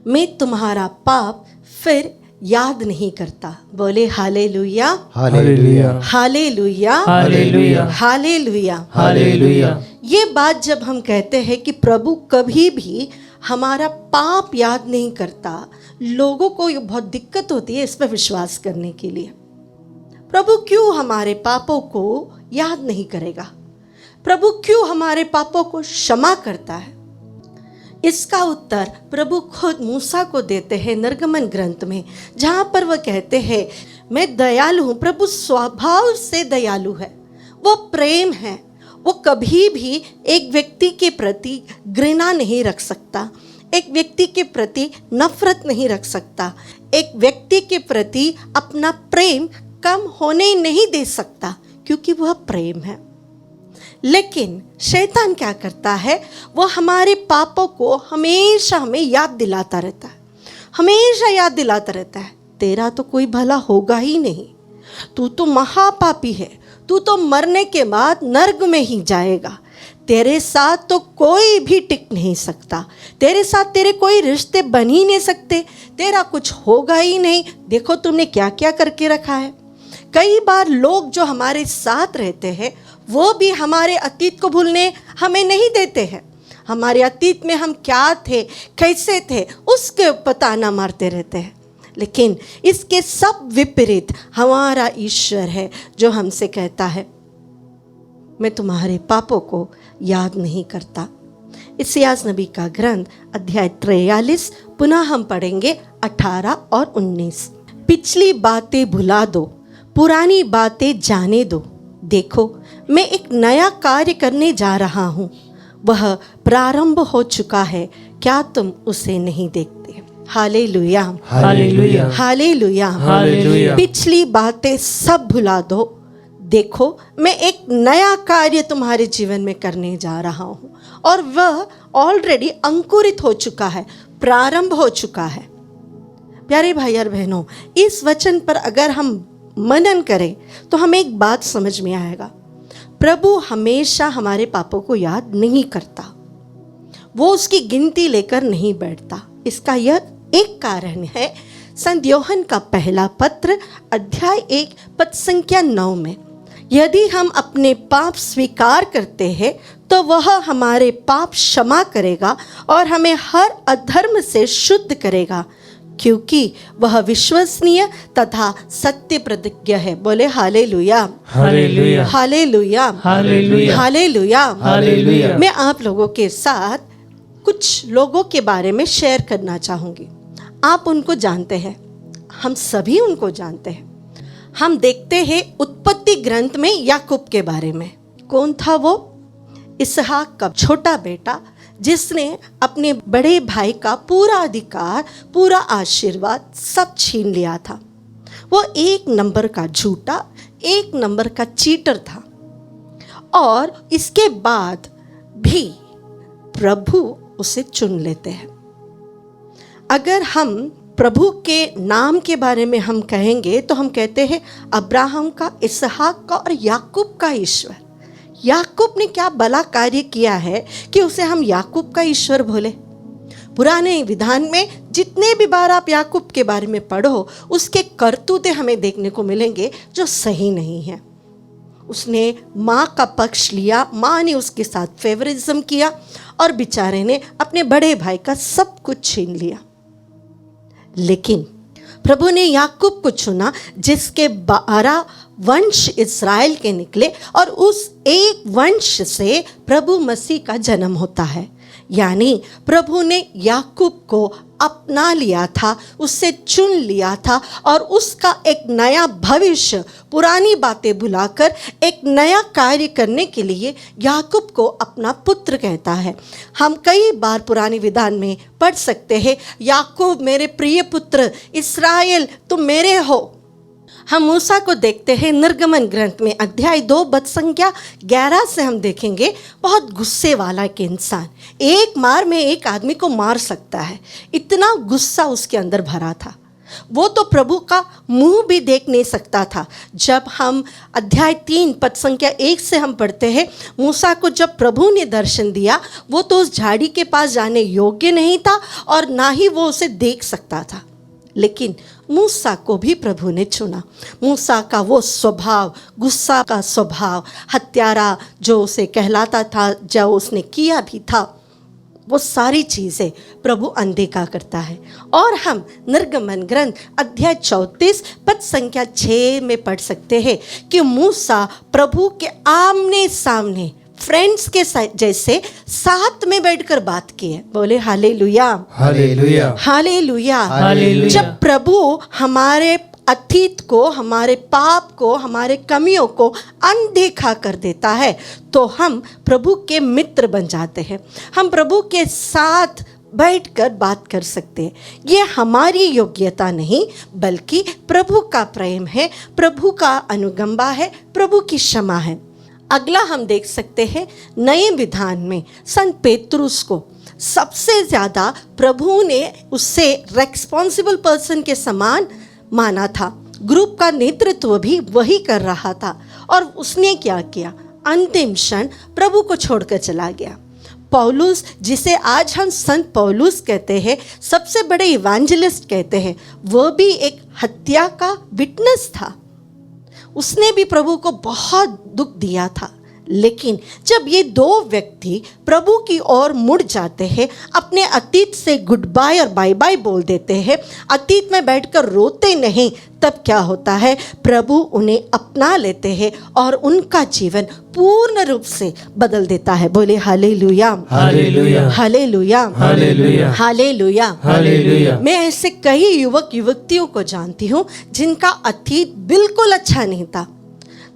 मैं तुम्हारा पाप फिर याद नहीं करता। बोले hallelujah, hallelujah, hallelujah, hallelujah, hallelujah, hallelujah. ये बात जब हम कहते हैं कि प्रभु कभी भी हमारा पाप याद नहीं करता, लोगों को ये बहुत दिक्कत होती है इस पर विश्वास करने के लिए। प्रभु क्यों हमारे पापों को याद नहीं करेगा? प्रभु क्यों हमारे पापों को क्षमा करता है? इसका उत्तर प्रभु खुद मूसा को देते हैं निर्गमन ग्रंथ में, जहाँ पर वह कहते हैं मैं दयालु हूँ। प्रभु स्वभाव से दयालु है, वो प्रेम है, वो कभी भी एक व्यक्ति के प्रति घृणा नहीं रख सकता, एक व्यक्ति के प्रति नफरत नहीं रख सकता, एक व्यक्ति के प्रति अपना प्रेम कम होने नहीं दे सकता, क्योंकि वह प्रेम है। लेकिन शैतान क्या करता है? वो हमारे पापों को हमेशा हमें याद दिलाता रहता है, हमेशा याद दिलाता रहता है, तेरा तो कोई भला होगा ही नहीं, तू तो महापापी है, तू तो मरने के बाद नर्क में ही जाएगा, तेरे साथ तो कोई भी टिक नहीं सकता, तेरे साथ तेरे कोई रिश्ते बन ही नहीं सकते, तेरा कुछ होगा ही नहीं, देखो तुमने क्या क्या करके रखा है। कई बार लोग जो हमारे साथ रहते हैं वो भी हमारे अतीत को भूलने हमें नहीं देते हैं। हमारे अतीत में हम क्या थे, कैसे थे, उसके पता ना मारते रहते हैं। लेकिन इसके सब विपरीत हमारा ईश्वर है जो हमसे कहता है मैं तुम्हारे पापों को याद नहीं करता। इस्यास नबी का ग्रंथ अध्याय 43 पुनः हम पढ़ेंगे 18 और 19। पिछली बातें भुला दो, पुरानी बातें जाने दो। देखो, मैं एक नया कार्य करने जा रहा हूँ, वह प्रारंभ हो चुका है, क्या तुम उसे नहीं देखते? Hallelujah, hallelujah, hallelujah, hallelujah. पिछली बातें सब भुला दो। देखो, मैं एक नया कार्य तुम्हारे जीवन में करने जा रहा हूँ और वह ऑलरेडी अंकुरित हो चुका है, प्रारंभ हो चुका है। प्यारे भाई और बहनों, इस वचन पर अगर हम मनन करें तो हमें एक बात समझ में आएगा। प्रभु हमेशा हमारे पापों को याद नहीं करता, वो उसकी गिनती लेकर नहीं बैठता। इसका यह एक कारण है, संत योहन का पहला पत्र अध्याय 1 पद संख्या 9 में, यदि हम अपने पाप स्वीकार करते हैं तो वह हमारे पाप क्षमा करेगा और हमें हर अधर्म से शुद्ध करेगा, क्योंकि वह विश्वसनीय तथा सत्य प्रतिज्ञ है। बोले hallelujah, hallelujah, hallelujah, hallelujah, hallelujah, hallelujah. मैं आप लोगों के साथ कुछ लोगों के बारे में शेयर करना चाहूँगी। आप उनको जानते हैं, हम सभी उनको जानते हैं। हम देखते हैं उत्पत्ति ग्रंथ में याकूब के बारे में। कौन था वो? इसहाक का छोटा बेटा, जिसने अपने बड़े भाई का पूरा अधिकार, पूरा आशीर्वाद सब छीन लिया था। वो एक नंबर का झूठा, एक नंबर का चीटर था। और इसके बाद भी प्रभु उसे चुन लेते हैं। अगर हम प्रभु के नाम के बारे में हम कहेंगे तो हम कहते हैं अब्राहम का, इसहाक का और याकूब का ईश्वर। याकूब ने क्या भला कार्य किया है कि उसे हम याकूब का ईश्वर बोले? पुराने विधान में जितने भी बार आप याकूब के बारे में पढ़ो, उसके करतूते हमें देखने को मिलेंगे जो सही नहीं है। उसने माँ का पक्ष लिया, माँ ने उसके साथ फेवरिज्म किया और बेचारे ने अपने बड़े भाई का सब कुछ छीन लिया। लेकिन प्रभु ने याकूब को चुना, जिसके 12 वंश इस्राएल के निकले और उस एक वंश से प्रभु मसीह का जन्म होता है। यानी प्रभु ने याकूब को अपना लिया था, उससे चुन लिया था और उसका एक नया भविष्य, पुरानी बातें भुलाकर एक नया कार्य करने के लिए याकूब को अपना पुत्र कहता है। हम कई बार पुराने विधान में पढ़ सकते हैं, याकूब मेरे प्रिय पुत्र, इस्राएल तुम मेरे हो। हम मूसा को देखते हैं निर्गमन ग्रंथ में अध्याय 2 पद संख्या 11 से हम देखेंगे, बहुत गुस्से वाला एक इंसान, एक मार में एक आदमी को मार सकता है, इतना गुस्सा उसके अंदर भरा था। वो तो प्रभु का मुंह भी देख नहीं सकता था। जब हम अध्याय 3 पद संख्या 1 से हम पढ़ते हैं, मूसा को जब प्रभु ने दर्शन दिया, वो तो उस झाड़ी के पास जाने योग्य नहीं था और ना ही वो उसे देख सकता था। लेकिन मूसा को भी प्रभु ने चुना। मूसा का वो स्वभाव, गुस्सा का स्वभाव, हत्यारा जो उसे कहलाता था, जो उसने किया भी था, वो सारी चीज़ें प्रभु अनदेखा करता है। और हम निर्गमन ग्रंथ अध्याय 34 पद संख्या 6 में पढ़ सकते हैं कि मूसा प्रभु के आमने सामने फ्रेंड्स के जैसे साथ में बैठकर बात की है। बोले हालेलुया, हालेलुया, हालेलुया, हालेलुया। जब प्रभु हमारे अतीत को, हमारे पाप को, हमारे कमियों को अनदेखा कर देता है तो हम प्रभु के मित्र बन जाते हैं। हम प्रभु के साथ बैठकर बात कर सकते हैं। ये हमारी योग्यता नहीं, बल्कि प्रभु का प्रेम है, प्रभु का अनुकंपा है, प्रभु की क्षमा है। अगला हम देख सकते हैं नए विधान में संत पेतरुस को सबसे ज़्यादा प्रभु ने उससे रेस्पॉन्सिबल पर्सन के समान माना था। ग्रुप का नेतृत्व भी वही कर रहा था और उसने क्या किया? अंतिम क्षण प्रभु को छोड़कर चला गया। पौलुस, जिसे आज हम संत पौलुस कहते हैं, सबसे बड़े इवेंजलिस्ट कहते हैं, वह भी एक हत्या का विटनेस था। उसने भी प्रभु को बहुत दुख दिया था, लेकिन जब ये दो व्यक्ति प्रभु की ओर मुड़ जाते हैं, अपने अतीत से गुड बाय और बाय बाय बोल देते हैं, अतीत में बैठकर रोते नहीं, तब क्या होता है? प्रभु उन्हें अपना लेते हैं और उनका जीवन पूर्ण रूप से बदल देता है। बोले hallelujah, hallelujah, hallelujah, hallelujah, hallelujah, hallelujah. मैं ऐसे कई युवक युवतियों को जानती हूँ जिनका अतीत बिल्कुल अच्छा नहीं था।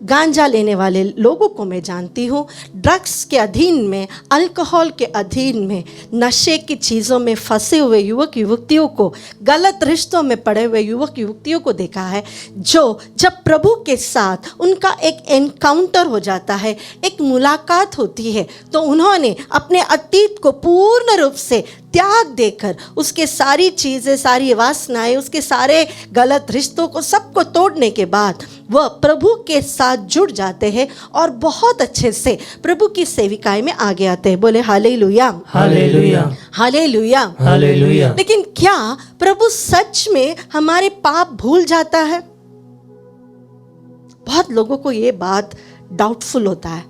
गांजा लेने वाले लोगों को मैं जानती हूँ, ड्रग्स के अधीन में, अल्कोहल के अधीन में, नशे की चीज़ों में फंसे हुए युवक युवतियों को, गलत रिश्तों में पड़े हुए युवक युवतियों को देखा है, जो जब प्रभु के साथ उनका एक एनकाउंटर हो जाता है, एक मुलाकात होती है, तो उन्होंने अपने अतीत को पूर्ण रूप से त्याग देकर, उसके सारी चीज़ें, सारी वासनाएं, उसके सारे गलत रिश्तों को सबको तोड़ने के बाद वह प्रभु के साथ जुड़ जाते हैं और बहुत अच्छे से प्रभु की सेविकाई में आगे आते हैं। बोले हालेलुया, हालेलुया, हालेलुया, हालेलुया। लेकिन क्या प्रभु सच में हमारे पाप भूल जाता है? बहुत लोगों को ये बात डाउटफुल होता है।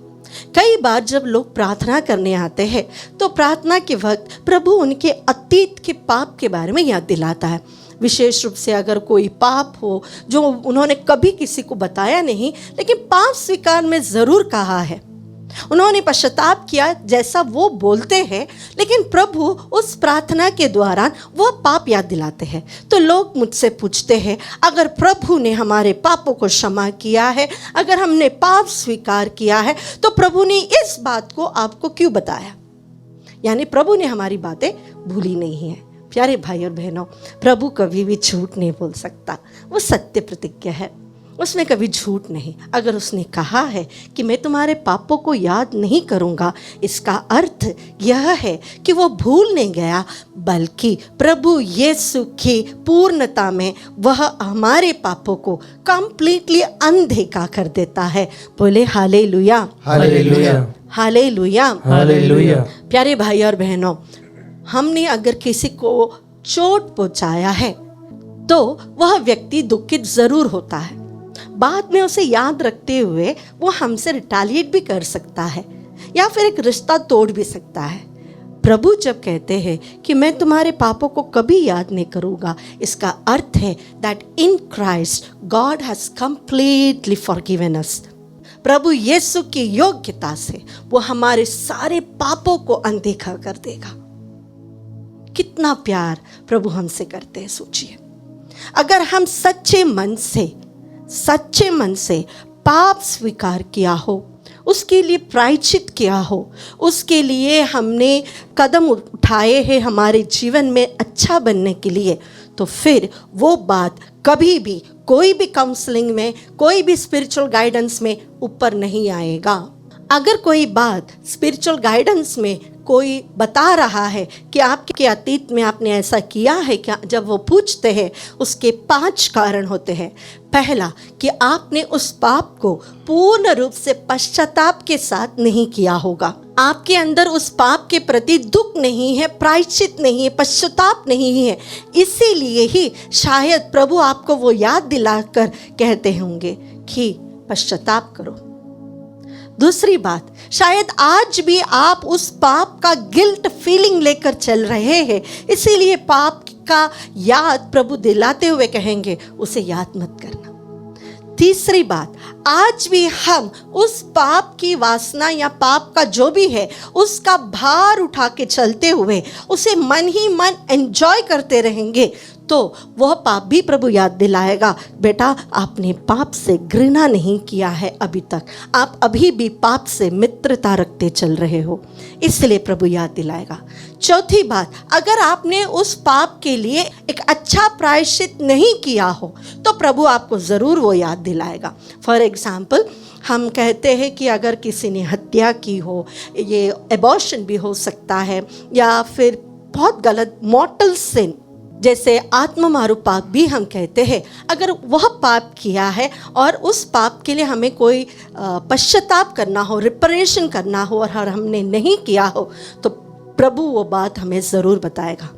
कई बार जब लोग प्रार्थना करने आते हैं तो प्रार्थना के वक्त प्रभु उनके अतीत के पाप के बारे में याद दिलाता है। विशेष रूप से अगर कोई पाप हो जो उन्होंने कभी किसी को बताया नहीं, लेकिन पाप स्वीकार में ज़रूर कहा है, उन्होंने पश्चाताप किया जैसा वो बोलते हैं, लेकिन प्रभु उस प्रार्थना के दौरान वह पाप याद दिलाते हैं। तो लोग मुझसे पूछते हैं, अगर प्रभु ने हमारे पापों को क्षमा किया है, अगर हमने पाप स्वीकार किया है, तो प्रभु ने इस बात को आपको क्यों बताया? यानी प्रभु ने हमारी बातें भूली नहीं है। प्यारे भाई और बहनों, प्रभु कभी भी झूठ नहीं बोल सकता, वो सत्य प्रतिज्ञा है, उसमें कभी झूठ नहीं। अगर उसने कहा है कि मैं तुम्हारे पापों को याद नहीं करूँगा, इसका अर्थ यह है कि वो भूल नहीं गया, बल्कि प्रभु यीशु की पूर्णता में वह हमारे पापों को कंप्लीटली अनदेखा कर देता है। बोले हालेलुया, हालेलुया, हालेलुया, हालेलुया। प्यारे भाई और बहनों, हमने अगर किसी को चोट पहुंचाया है तो वह व्यक्ति दुखित जरूर होता है। बाद में उसे याद रखते हुए वो हमसे रिटालिएट भी कर सकता है या फिर एक रिश्ता तोड़ भी सकता है। प्रभु जब कहते हैं कि मैं तुम्हारे पापों को कभी याद नहीं करूँगा, इसका अर्थ है that in Christ God has completely forgiven us. प्रभु यीशु की योग्यता से वो हमारे सारे पापों को अनदेखा कर देगा। कितना प्यार प्रभु हमसे करते हैं, सोचिए। अगर हम सच्चे मन से पाप स्वीकार किया हो, उसके लिए प्रायश्चित किया हो, उसके लिए हमने कदम उठाए हैं हमारे जीवन में अच्छा बनने के लिए, तो फिर वो बात कभी भी कोई भी काउंसलिंग में, कोई भी स्पिरिचुअल गाइडेंस में ऊपर नहीं आएगा। अगर कोई बात स्पिरिचुअल गाइडेंस में कोई बता रहा है कि आपके अतीत में आपने ऐसा किया है क्या, जब वो पूछते हैं उसके 5 कारण होते हैं। पहला, कि आपने उस पाप को पूर्ण रूप से पश्चाताप के साथ नहीं किया होगा। आपके अंदर उस पाप के प्रति दुख नहीं है, प्रायश्चित नहीं है, पश्चाताप नहीं है। इसीलिए ही शायद प्रभु आपको वो याद दिलाकर कहते होंगे कि पश्चाताप करो। दूसरी बात, शायद आज भी आप उस पाप का गिल्ट फीलिंग लेकर चल रहे हैं, इसीलिए पाप का याद प्रभु दिलाते हुए कहेंगे उसे याद मत करना। तीसरी बात, आज भी हम उस पाप की वासना या पाप का जो भी है उसका भार उठा के चलते हुए उसे मन ही मन एंजॉय करते रहेंगे, तो वह पाप भी प्रभु याद दिलाएगा, बेटा आपने पाप से घृणा नहीं किया है अभी तक, आप अभी भी पाप से मित्रता रखते चल रहे हो, इसलिए प्रभु याद दिलाएगा। चौथी बात, अगर आपने उस पाप के लिए एक अच्छा प्रायश्चित नहीं किया हो तो प्रभु आपको ज़रूर वो याद दिलाएगा। फॉर एग्जाम्पल, हम कहते हैं कि अगर किसी ने हत्या की हो, ये एबॉर्शन भी हो सकता है, या फिर बहुत गलत मॉर्टल सिन जैसे आत्ममारू पाप भी हम कहते हैं, अगर वह पाप किया है और उस पाप के लिए हमें कोई पश्चाताप करना हो, रिपरेशन करना हो और हमने नहीं किया हो, तो प्रभु वो बात हमें ज़रूर बताएगा।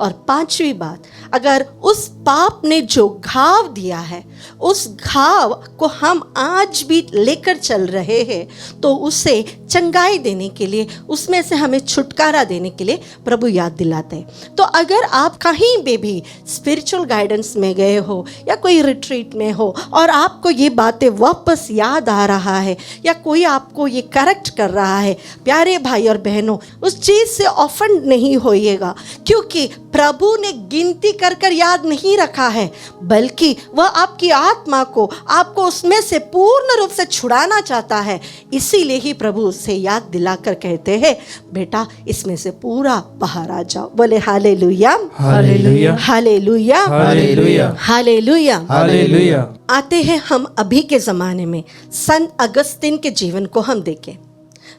और पांचवी बात, अगर उस पाप ने जो घाव दिया है उस घाव को हम आज भी लेकर चल रहे हैं, तो उसे चंगाई देने के लिए, उसमें से हमें छुटकारा देने के लिए प्रभु याद दिलाते हैं। तो अगर आप कहीं पे भी स्पिरिचुअल गाइडेंस में गए हो या कोई रिट्रीट में हो और आपको ये बातें वापस याद आ रहा है या कोई आपको ये करेक्ट कर रहा है, प्यारे भाई और बहनों, उस चीज़ से ऑफेंड नहीं होइएगा, क्योंकि प्रभु ने गिनती कर कर याद नहीं रखा है, बल्कि वह आपकी आत्मा को, आपको उसमें से पूर्ण रूप से छुड़ाना चाहता है। इसीलिए ही प्रभु उससे याद दिलाकर कहते हैं, बेटा इसमें से पूरा बाहर आ जाओ। बोले hallelujah, hallelujah, hallelujah, hallelujah, hallelujah, hallelujah. आते हैं हम अभी के ज़माने में संत अगस्तीन के जीवन को हम देखें।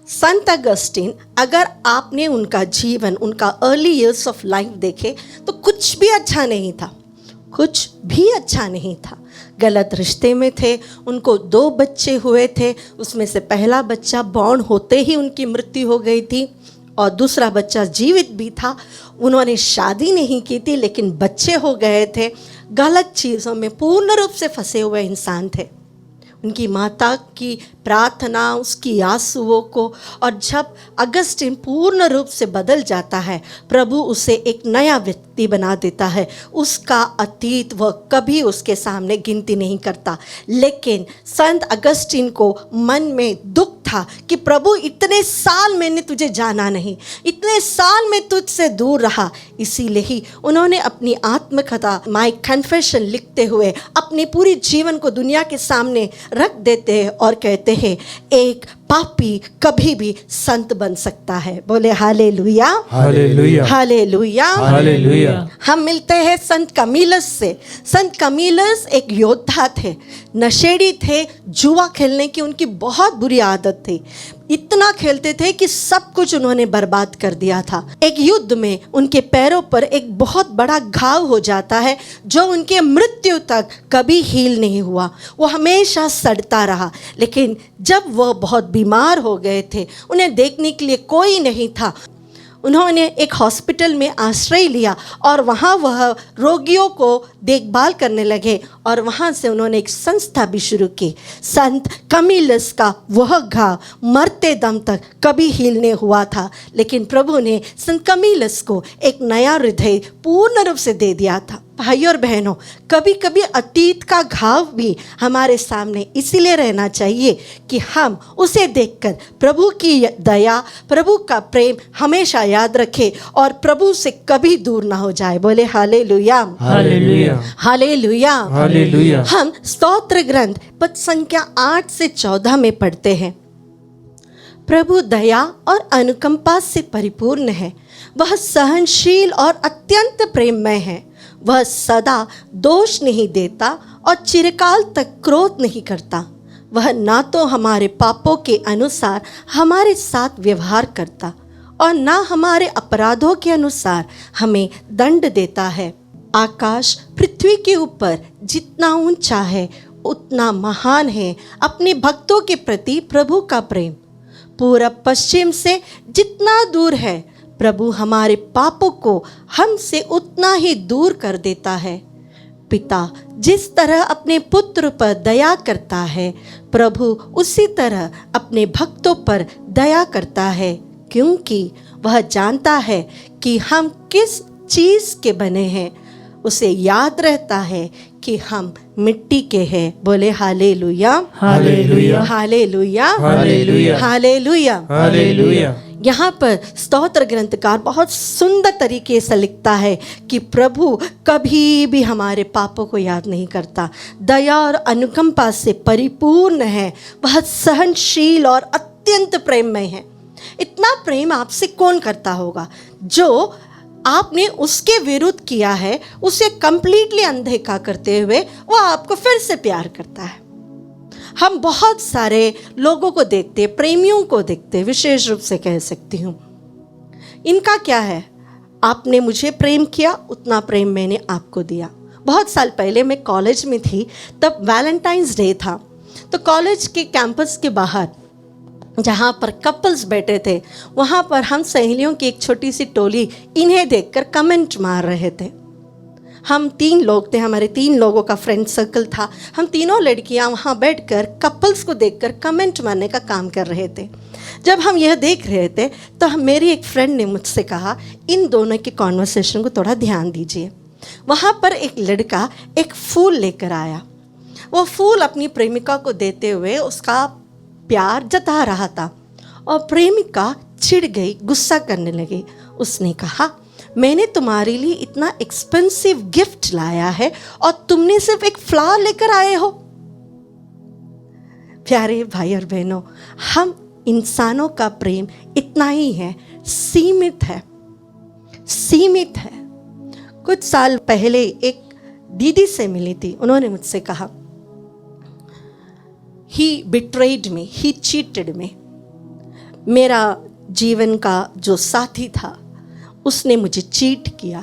संत अगस्तीन, अगर आपने उनका जीवन, उनका अर्ली ईयर्स ऑफ लाइफ देखे तो कुछ भी अच्छा नहीं था, कुछ भी अच्छा नहीं था। गलत रिश्ते में थे, उनको 2 बच्चे हुए थे, उसमें से पहला बच्चा बॉर्न होते ही उनकी मृत्यु हो गई थी और दूसरा बच्चा जीवित भी था। उन्होंने शादी नहीं की थी लेकिन बच्चे हो गए थे। गलत चीज़ों में पूर्ण रूप से फंसे हुए इंसान थे। उनकी माता की प्रार्थना, उसकी आंसुओं को, और जब अगस्तीन पूर्ण रूप से बदल जाता है, प्रभु उसे एक नया व्यक्ति बना देता है। उसका अतीत वह कभी उसके सामने गिनती नहीं करता, लेकिन संत अगस्तीन को मन में दुख था कि प्रभु इतने साल मैंने तुझे जाना नहीं, इतने साल मैं तुझसे दूर रहा। इसीलिए ही उन्होंने अपनी आत्मकथा माय कन्फेशन लिखते हुए अपने पूरी जीवन को दुनिया के सामने रख देते हैं और कहते हैं, एक पापी कभी भी संत बन सकता है। बोले हालेलुया, हालेलुया, हालेलुया, हालेलुया। हम मिलते हैं संत कमीलस से। संत कमीलस एक योद्धा थे, नशेड़ी थे, जुआ खेलने की उनकी बहुत बुरी आदत थी। इतना खेलते थे कि सब कुछ उन्होंने बर्बाद कर दिया था। एक युद्ध में उनके पैरों पर एक बहुत बड़ा घाव हो जाता है जो उनके मृत्यु तक कभी हील नहीं हुआ, वो हमेशा सड़ता रहा। लेकिन जब वह बहुत बीमार हो गए थे, उन्हें देखने के लिए कोई नहीं था, उन्होंने एक हॉस्पिटल में आश्रय लिया और वहाँ वह रोगियों को देखभाल करने लगे और वहाँ से उन्होंने एक संस्था भी शुरू की। संत कमीलस का वह घाव मरते दम तक कभी हील नहीं हुआ था, लेकिन प्रभु ने संत कमीलस को एक नया हृदय पूर्ण रूप से दे दिया था। भाई और बहनों, कभी कभी अतीत का घाव भी हमारे सामने इसीलिए रहना चाहिए कि हम उसे देखकर प्रभु की दया, प्रभु का प्रेम हमेशा याद रखें और प्रभु से कभी दूर ना हो जाए। बोले हालेलुया, हालेलुया, हालेलुया, हालेलुया। हम स्तोत्र ग्रंथ पद संख्या 8 से 14 में पढ़ते हैं, प्रभु दया और अनुकंपा से परिपूर्ण है, वह सहनशील और अत्यंत प्रेममय है, वह सदा दोष नहीं देता और चिरकाल तक क्रोध नहीं करता, वह ना तो हमारे पापों के अनुसार हमारे साथ व्यवहार करता और ना हमारे अपराधों के अनुसार हमें दंड देता है। आकाश पृथ्वी के ऊपर जितना ऊंचा है उतना महान है अपने भक्तों के प्रति प्रभु का प्रेम। पूरब पश्चिम से जितना दूर है प्रभु हमारे पापों को हमसे उतना ही दूर कर देता है। पिता जिस तरह अपने पुत्र पर दया करता है, प्रभु उसी तरह अपने भक्तों पर दया करता है, क्योंकि वह जानता है कि हम किस चीज़ के बने हैं। उसे याद रहता है कि हम मिट्टी के हैं। बोले hallelujah, hallelujah, hallelujah, hallelujah, hallelujah, hallelujah. यहाँ पर स्तोत्र ग्रंथकार बहुत सुंदर तरीके से लिखता है कि प्रभु कभी भी हमारे पापों को याद नहीं करता, दया और अनुकंपा से परिपूर्ण है, वह सहनशील और अत्यंत प्रेममय है। इतना प्रेम आपसे कौन करता होगा? जो आपने उसके विरुद्ध किया है, उसे कंप्लीटली अनदेखा करते हुए वो आपको फिर से प्यार करता है। हम बहुत सारे लोगों को देखते, प्रेमियों को देखते, विशेष रूप से कह सकती हूँ, इनका क्या है, आपने मुझे प्रेम किया उतना प्रेम मैंने आपको दिया। बहुत साल पहले मैं कॉलेज में थी, तब वैलेंटाइंस डे था, तो कॉलेज के कैंपस के बाहर जहाँ पर कपल्स बैठे थे, वहाँ पर हम सहेलियों की एक छोटी सी टोली इन्हें देखकर कमेंट मार रहे थे। हम 3 लोग थे, हमारे 3 लोगों का फ्रेंड सर्कल था। हम तीनों लड़कियां वहाँ बैठकर कपल्स को देखकर कमेंट मारने का काम कर रहे थे। जब हम यह देख रहे थे तो मेरी एक फ्रेंड ने मुझसे कहा, इन दोनों के कॉन्वर्सेशन को थोड़ा ध्यान दीजिए। वहाँ पर एक लड़का एक फूल लेकर आया। वो फूल अपनी प्रेमिका को देते हुए उसका प्यार जता रहा था और प्रेमिका चिढ़ गई, गुस्सा करने लगी। उसने कहा, मैंने तुम्हारे लिए इतना एक्सपेंसिव गिफ्ट लाया है और तुमने सिर्फ एक फ्लावर लेकर आए हो। प्यारे भाई और बहनों, हम इंसानों का प्रेम इतना ही है, सीमित है, सीमित है। कुछ साल पहले एक दीदी से मिली थी। उन्होंने मुझसे कहा, ही बिट्रेड मी, ही चीटेड मी। मेरा जीवन का जो साथी था उसने मुझे चीट किया।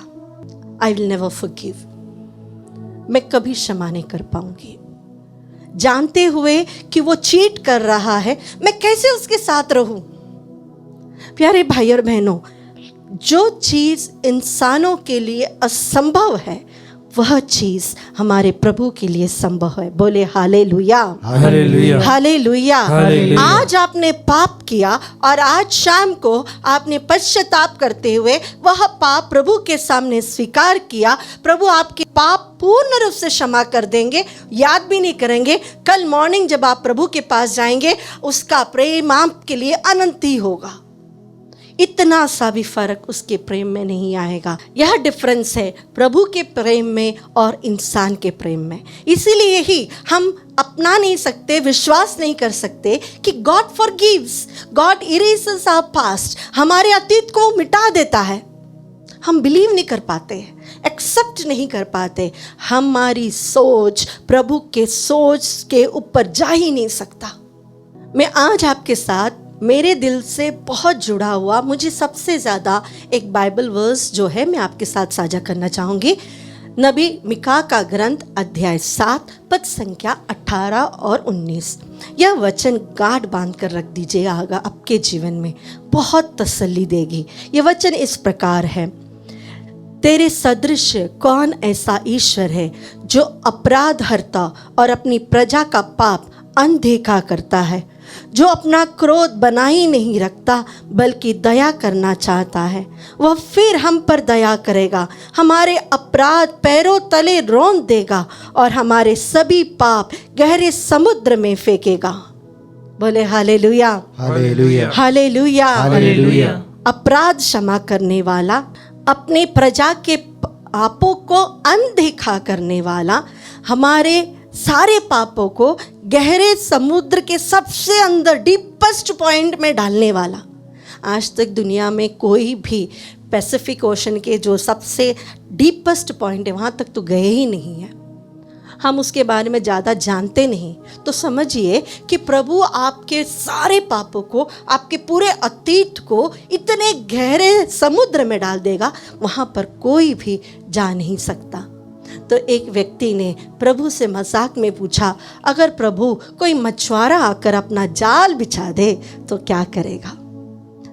I will never forgive. मैं कभी क्षमा नहीं कर पाऊंगी। जानते हुए कि वो चीट कर रहा है, मैं कैसे उसके साथ रहूं? प्यारे भाई और बहनों, जो चीज इंसानों के लिए असंभव है वह चीज हमारे प्रभु के लिए संभव है। बोले हालेलुया, हालेलुया, हालेलुया। हालेलुया। आज आपने पाप किया और आज शाम को आपने पश्चाताप करते हुए वह पाप प्रभु के सामने स्वीकार किया। प्रभु आपके पाप पूर्ण रूप से क्षमा कर देंगे, याद भी नहीं करेंगे। कल मॉर्निंग जब आप प्रभु के पास जाएंगे, उसका प्रेम आपके लिए अनंत ही होगा। इतना सा भी फर्क उसके प्रेम में नहीं आएगा। यह डिफरेंस है प्रभु के प्रेम में और इंसान के प्रेम में। इसीलिए ही हम अपना नहीं सकते, विश्वास नहीं कर सकते कि God forgives, God erases our past. हमारे अतीत को मिटा देता है। हम बिलीव नहीं कर पाते, एक्सेप्ट नहीं कर पाते। हमारी सोच प्रभु के सोच के ऊपर जा ही नहीं सकता। मैं आज आपके साथ मेरे दिल से बहुत जुड़ा हुआ, मुझे सबसे ज़्यादा एक बाइबल वर्स जो है मैं आपके साथ साझा करना चाहूँगी। नबी मिका का ग्रंथ अध्याय 7 पद संख्या 18 और 19। यह वचन गांठ बांध कर रख दीजिएगा, आपके जीवन में बहुत तसल्ली देगी। यह वचन इस प्रकार है, तेरे सदृश कौन ऐसा ईश्वर है जो अपराध हरता और अपनी प्रजा का पाप अनदेखा करता है, जो अपना क्रोध बनाए नहीं रखता बल्कि दया करना चाहता है। वह फिर हम पर दया करेगा, हमारे अपराध पैरों तले रौंद देगा और हमारे सभी पाप गहरे समुद्र में फेंकेगा। बोले हालेलुया, हालेलुया, हालेलुया, हालेलुया। अपराध क्षमा करने वाला, अपने प्रजा के पापों को अनदेखा करने वाला, हमारे सारे पापों को गहरे समुद्र के सबसे अंदर डीपेस्ट पॉइंट में डालने वाला। आज तक दुनिया में कोई भी पैसिफिक ओशन के जो सबसे डीपेस्ट पॉइंट है वहाँ तक तो गए ही नहीं है। हम उसके बारे में ज़्यादा जानते नहीं। तो समझिए कि प्रभु आपके सारे पापों को, आपके पूरे अतीत को इतने गहरे समुद्र में डाल देगा, वहाँ पर कोई भी जा नहीं सकता। तो एक व्यक्ति ने प्रभु से मजाक में पूछा, अगर प्रभु कोई मछुआरा आकर अपना जाल बिछा दे तो क्या करेगा?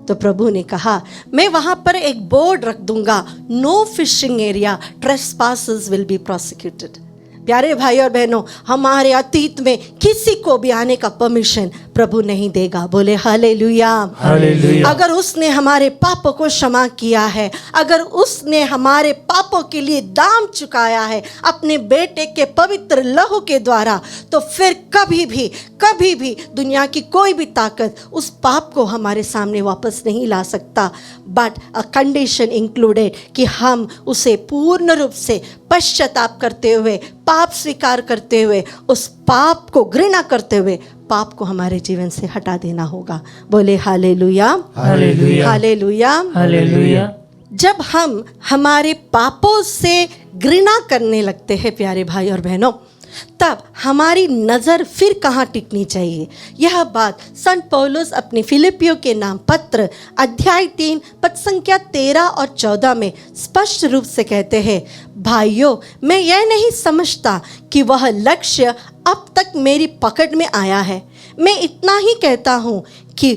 तो प्रभु ने कहा, मैं वहां पर एक बोर्ड रख दूंगा, no fishing area, trespassers will be prosecuted. प्यारे भाई और बहनों, हमारे अतीत में किसी को भी आने का परमिशन प्रभु नहीं देगा। बोले हालेलुया, हालेलुया। अगर उसने हमारे पापों को क्षमा किया है, अगर उसने हमारे पापों के लिए दाम चुकाया है अपने बेटे के पवित्र लहू के द्वारा, तो फिर कभी भी दुनिया की कोई भी ताकत उस पाप को हमारे सामने वापस नहीं ला सकता। बट अ कंडीशन इंक्लूडेड कि हम उसे पूर्ण रूप से पश्चाताप करते हुए, पाप स्वीकार करते हुए, उस पाप को घृणा करते हुए पाप को हमारे जीवन से हटा देना होगा। बोले हालेलुया, हालेलुया, हालेलुया, हालेलुया। जब हम हमारे पापों से घृणा करने लगते हैं प्यारे भाई और बहनों, तब हमारी नज़र फिर कहाँ टिकनी चाहिए? यह बात संत पौलुस अपने फिलिपियों के नाम पत्र अध्याय 3 पद संख्या 13 और 14 में स्पष्ट रूप से कहते हैं, भाइयों, मैं यह नहीं समझता कि वह लक्ष्य अब तक मेरी पकड़ में आया है। मैं इतना ही कहता हूँ कि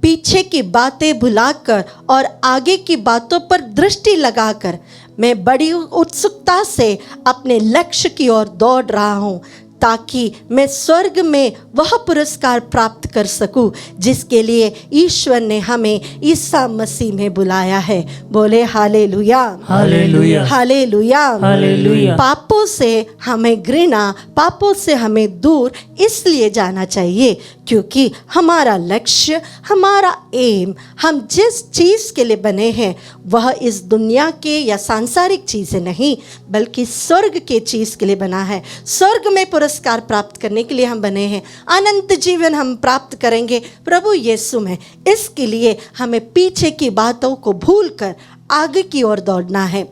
पीछे की बातें भुलाकर और आगे की बातों पर दृष्टि लगाकर मैं बड़ी उत्सुकता से अपने लक्ष्य की ओर दौड़ रहा हूँ, ताकि मैं स्वर्ग में वह पुरस्कार प्राप्त कर सकूं जिसके लिए ईश्वर ने हमें ईसा मसीह में बुलाया है। बोले हालेलुया, हालेलुया, हालेलुया, हालेलुया। पापों से हमें घृणा, पापों से हमें दूर इसलिए जाना चाहिए क्योंकि हमारा लक्ष्य, हमारा एम, हम जिस चीज़ के लिए बने हैं वह इस दुनिया के या सांसारिक चीज़ें नहीं बल्कि स्वर्ग के चीज़ के लिए बना है। स्वर्ग में पुरस्कार प्राप्त करने के लिए हम बने हैं। अनंत जीवन हम प्राप्त करेंगे प्रभु यीशु में। इसके लिए हमें पीछे की बातों को भूलकर आगे की ओर दौड़ना है।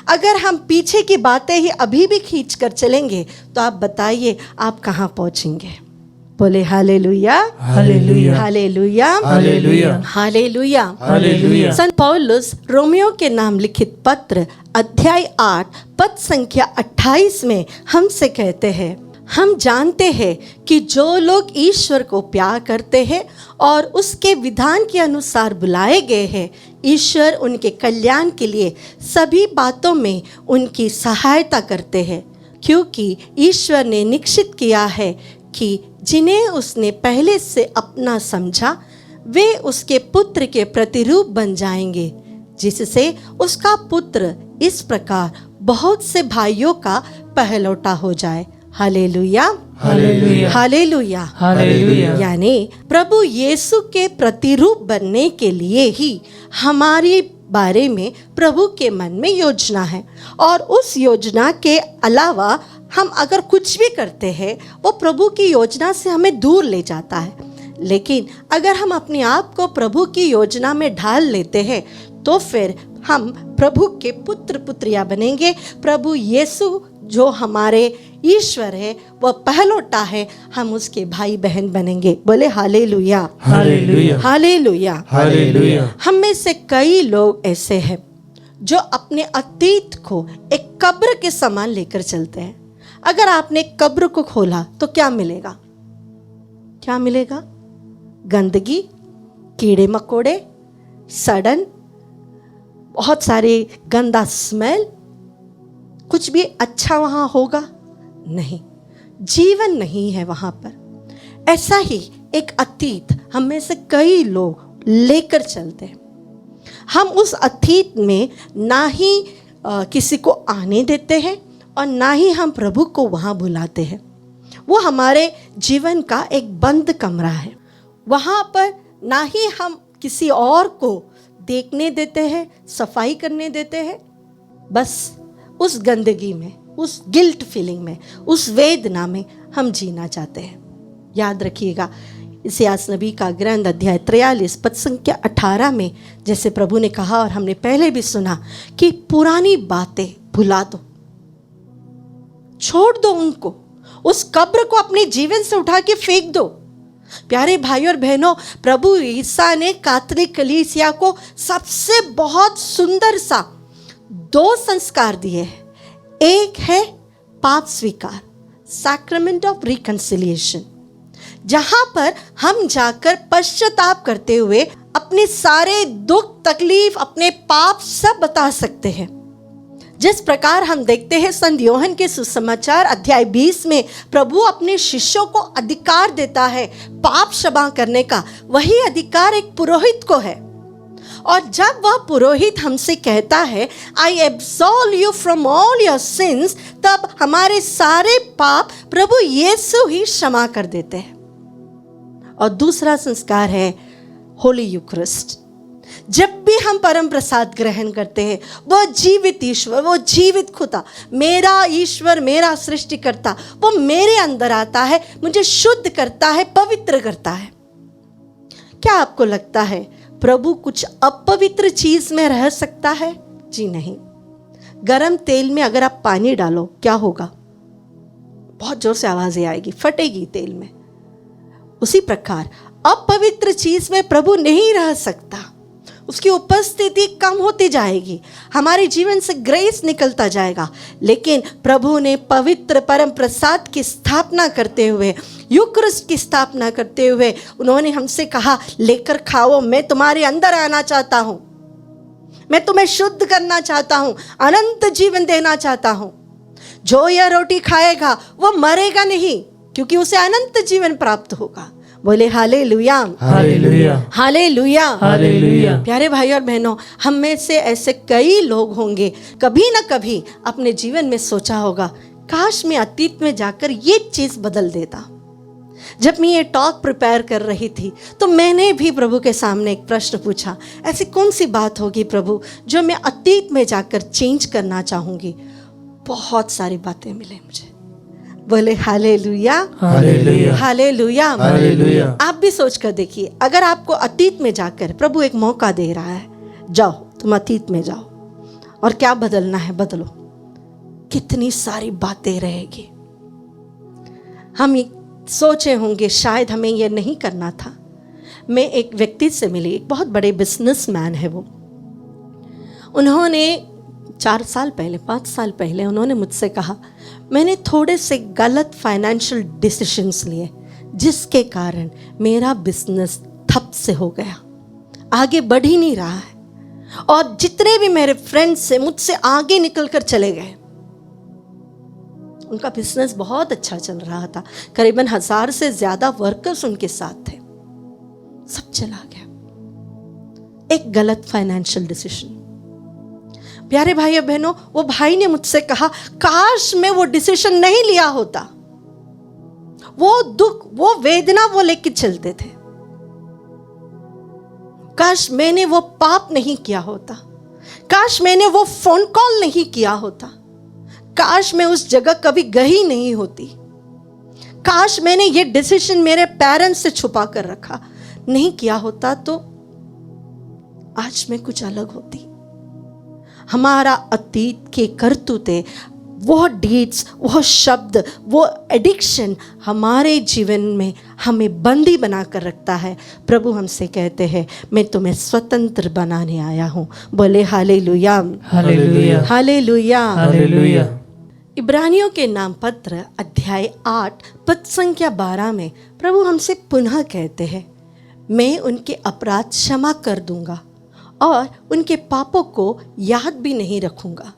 अगर हम पीछे की बातें ही अभी भी खींच कर चलेंगे तो आप बताइए आप कहाँ पहुँचेंगे। बोले hallelujah, hallelujah, hallelujah, hallelujah, hallelujah, hallelujah. संत पौलुस रोमियो के नाम लिखित पत्र अध्याय 8 पद संख्या 28 में हमसे कहते हैं, हम जानते हैं कि जो लोग ईश्वर को प्यार करते हैं और उसके विधान के अनुसार बुलाए गए हैं, ईश्वर उनके कल्याण के लिए सभी बातों में उनकी सहायता करते हैं, क्योंकि ईश्वर ने निश्चित किया है कि जिन्हें उसने पहले से अपना समझा वे उसके पुत्र के प्रतिरूप बन जाएंगे, जिससे उसका पुत्र इस प्रकार बहुत से भाइयों का पहलौटा हो जाए। Hallelujah, hallelujah, hallelujah, hallelujah. यानी प्रभु यीशु के प्रतिरूप बनने के लिए ही हमारे बारे में प्रभु के मन में योजना है, और उस योजना के अलावा हम अगर कुछ भी करते हैं वो प्रभु की योजना से हमें दूर ले जाता है। लेकिन अगर हम अपने आप को प्रभु की योजना में ढाल लेते हैं तो फिर हम प्रभु के पुत्र पुत्रियां बनेंगे। प्रभु यीशु जो हमारे ईश्वर है वह पहलौटा है, हम उसके भाई बहन बनेंगे। बोले हालेलुया, हालेलुया, हालेलुया, हालेलुया। हम में से कई लोग ऐसे हैं जो अपने अतीत को एक कब्र के समान लेकर चलते हैं। अगर आपने कब्र को खोला तो क्या मिलेगा? क्या मिलेगा? गंदगी, कीड़े मकोड़े, सड़न, बहुत सारे गंदा स्मेल। कुछ भी अच्छा वहां होगा नहीं, जीवन नहीं है वहां पर। ऐसा ही एक अतीत हम में से कई लोग लेकर चलते हैं। हम उस अतीत में ना ही किसी को आने देते हैं और ना ही हम प्रभु को वहाँ बुलाते हैं। वो हमारे जीवन का एक बंद कमरा है। वहाँ पर ना ही हम किसी और को देखने देते हैं, सफाई करने देते हैं। बस उस गंदगी में, उस गिल्ट फीलिंग में, उस वेदना में हम जीना चाहते हैं। याद रखिएगा, इसायास नबी का ग्रंथ अध्याय 43 पद संख्या 18 में जैसे प्रभु ने कहा और हमने पहले भी सुना कि पुरानी बातें भुला दो, छोड़ दो उनको, उस कब्र को अपने जीवन से उठा के फेंक दो। प्यारे भाई और बहनों, प्रभु ईसा ने कैथोलिक कलीसिया को सबसे बहुत सुंदर सा 2 संस्कार दिए हैं। एक है पाप स्वीकार, सैक्रामेंट ऑफ रिकंसिलिएशन, जहां पर हम जाकर पश्चाताप करते हुए अपने सारे दुख तकलीफ, अपने पाप सब बता सकते हैं। जिस प्रकार हम देखते हैं संत योहन के सुसमाचार अध्याय 20 में प्रभु अपने शिष्यों को अधिकार देता है पाप क्षमा करने का, वही अधिकार एक पुरोहित को है। और जब वह पुरोहित हमसे कहता है I absolve you from all your sins, तब हमारे सारे पाप प्रभु यीशु ही क्षमा कर देते हैं। और दूसरा संस्कार है होली यूक्रिस्ट। जब भी हम परम प्रसाद ग्रहण करते हैं, वो जीवित ईश्वर, वो जीवित खुदा, मेरा ईश्वर, मेरा सृष्टिकर्ता, वो मेरे अंदर आता है, मुझे शुद्ध करता है, पवित्र करता है। क्या आपको लगता है प्रभु कुछ अपवित्र चीज में रह सकता है? जी नहीं। गरम तेल में अगर आप पानी डालो क्या होगा? बहुत जोर से आवाजें आएगी, फटेगी तेल में। उसी प्रकार अपवित्र चीज में प्रभु नहीं रह सकता। उसकी उपस्थिति कम होती जाएगी, हमारे जीवन से ग्रेस निकलता जाएगा। लेकिन प्रभु ने पवित्र परम प्रसाद की स्थापना करते हुए, यूक्रिस्ट की स्थापना करते हुए उन्होंने हमसे कहा, लेकर खाओ, मैं तुम्हारे अंदर आना चाहता हूँ, मैं तुम्हें शुद्ध करना चाहता हूँ, अनंत जीवन देना चाहता हूँ। जो यह रोटी खाएगा वो मरेगा नहीं, क्योंकि उसे अनंत जीवन प्राप्त होगा। बोले हालेलुया, हालेलुया, हालेलुया, हालेलुया। प्यारे भाई और बहनों, हम में से ऐसे कई लोग होंगे, कभी ना कभी अपने जीवन में सोचा होगा, काश मैं अतीत में जाकर ये चीज़ बदल देता। जब मैं ये टॉक प्रिपेयर कर रही थी तो मैंने भी प्रभु के सामने एक प्रश्न पूछा, ऐसी कौन सी बात होगी प्रभु जो मैं अतीत में जाकर चेंज करना चाहूँगी। बहुत सारी बातें मिले मुझे। बोले हालेलुया, हालेलुया, हालेलुया, हालेलुया। आप भी सोच कर देखिए, अगर आपको अतीत में जाकर प्रभु एक मौका दे रहा है, जाओ तुम अतीत में जाओ और क्या बदलना है बदलो, कितनी सारी बातें रहेगी। हम सोचे होंगे शायद हमें यह नहीं करना था। मैं एक व्यक्ति से मिली, एक बहुत बड़े बिजनेसमैन है वो। उन्होंने 4 साल पहले, 5 साल पहले उन्होंने मुझसे कहा, मैंने थोड़े से गलत फाइनेंशियल डिसीजंस लिए जिसके कारण मेरा बिजनेस ठप से हो गया, आगे बढ़ ही नहीं रहा है, और जितने भी मेरे फ्रेंड्स से मुझसे आगे निकल कर चले गए। उनका बिजनेस बहुत अच्छा चल रहा था, करीबन 1000 से ज्यादा वर्कर्स उनके साथ थे, सब चला गया। एक गलत फाइनेंशियल डिसीजन। प्यारे भाई और बहनों, वो भाई ने मुझसे कहा, काश मैं वो डिसीजन नहीं लिया होता, वो दुख, वो वेदना वो लेके चलते थे, काश मैंने वो पाप नहीं किया होता, काश मैंने वो फोन कॉल नहीं किया होता, काश मैं उस जगह कभी गई नहीं होती, काश मैंने ये डिसीजन मेरे पेरेंट्स से छुपा कर रखा नहीं किया होता तो आज मैं कुछ अलग होती। हमारा अतीत के करतूते, वो डीड्स, वो शब्द, वो एडिक्शन हमारे जीवन में हमें बंदी बना कर रखता है। प्रभु हमसे कहते हैं, मैं तुम्हें स्वतंत्र बनाने आया हूँ। बोले हालेलुया, हालेलुया, हालेलुया, हालेलुया। इब्रानियों के नाम पत्र अध्याय 8 पद संख्या 12 में प्रभु हमसे पुनः कहते हैं, मैं उनके अपराध क्षमा कर दूंगा और उनके पापों को याद भी नहीं रखूंगा।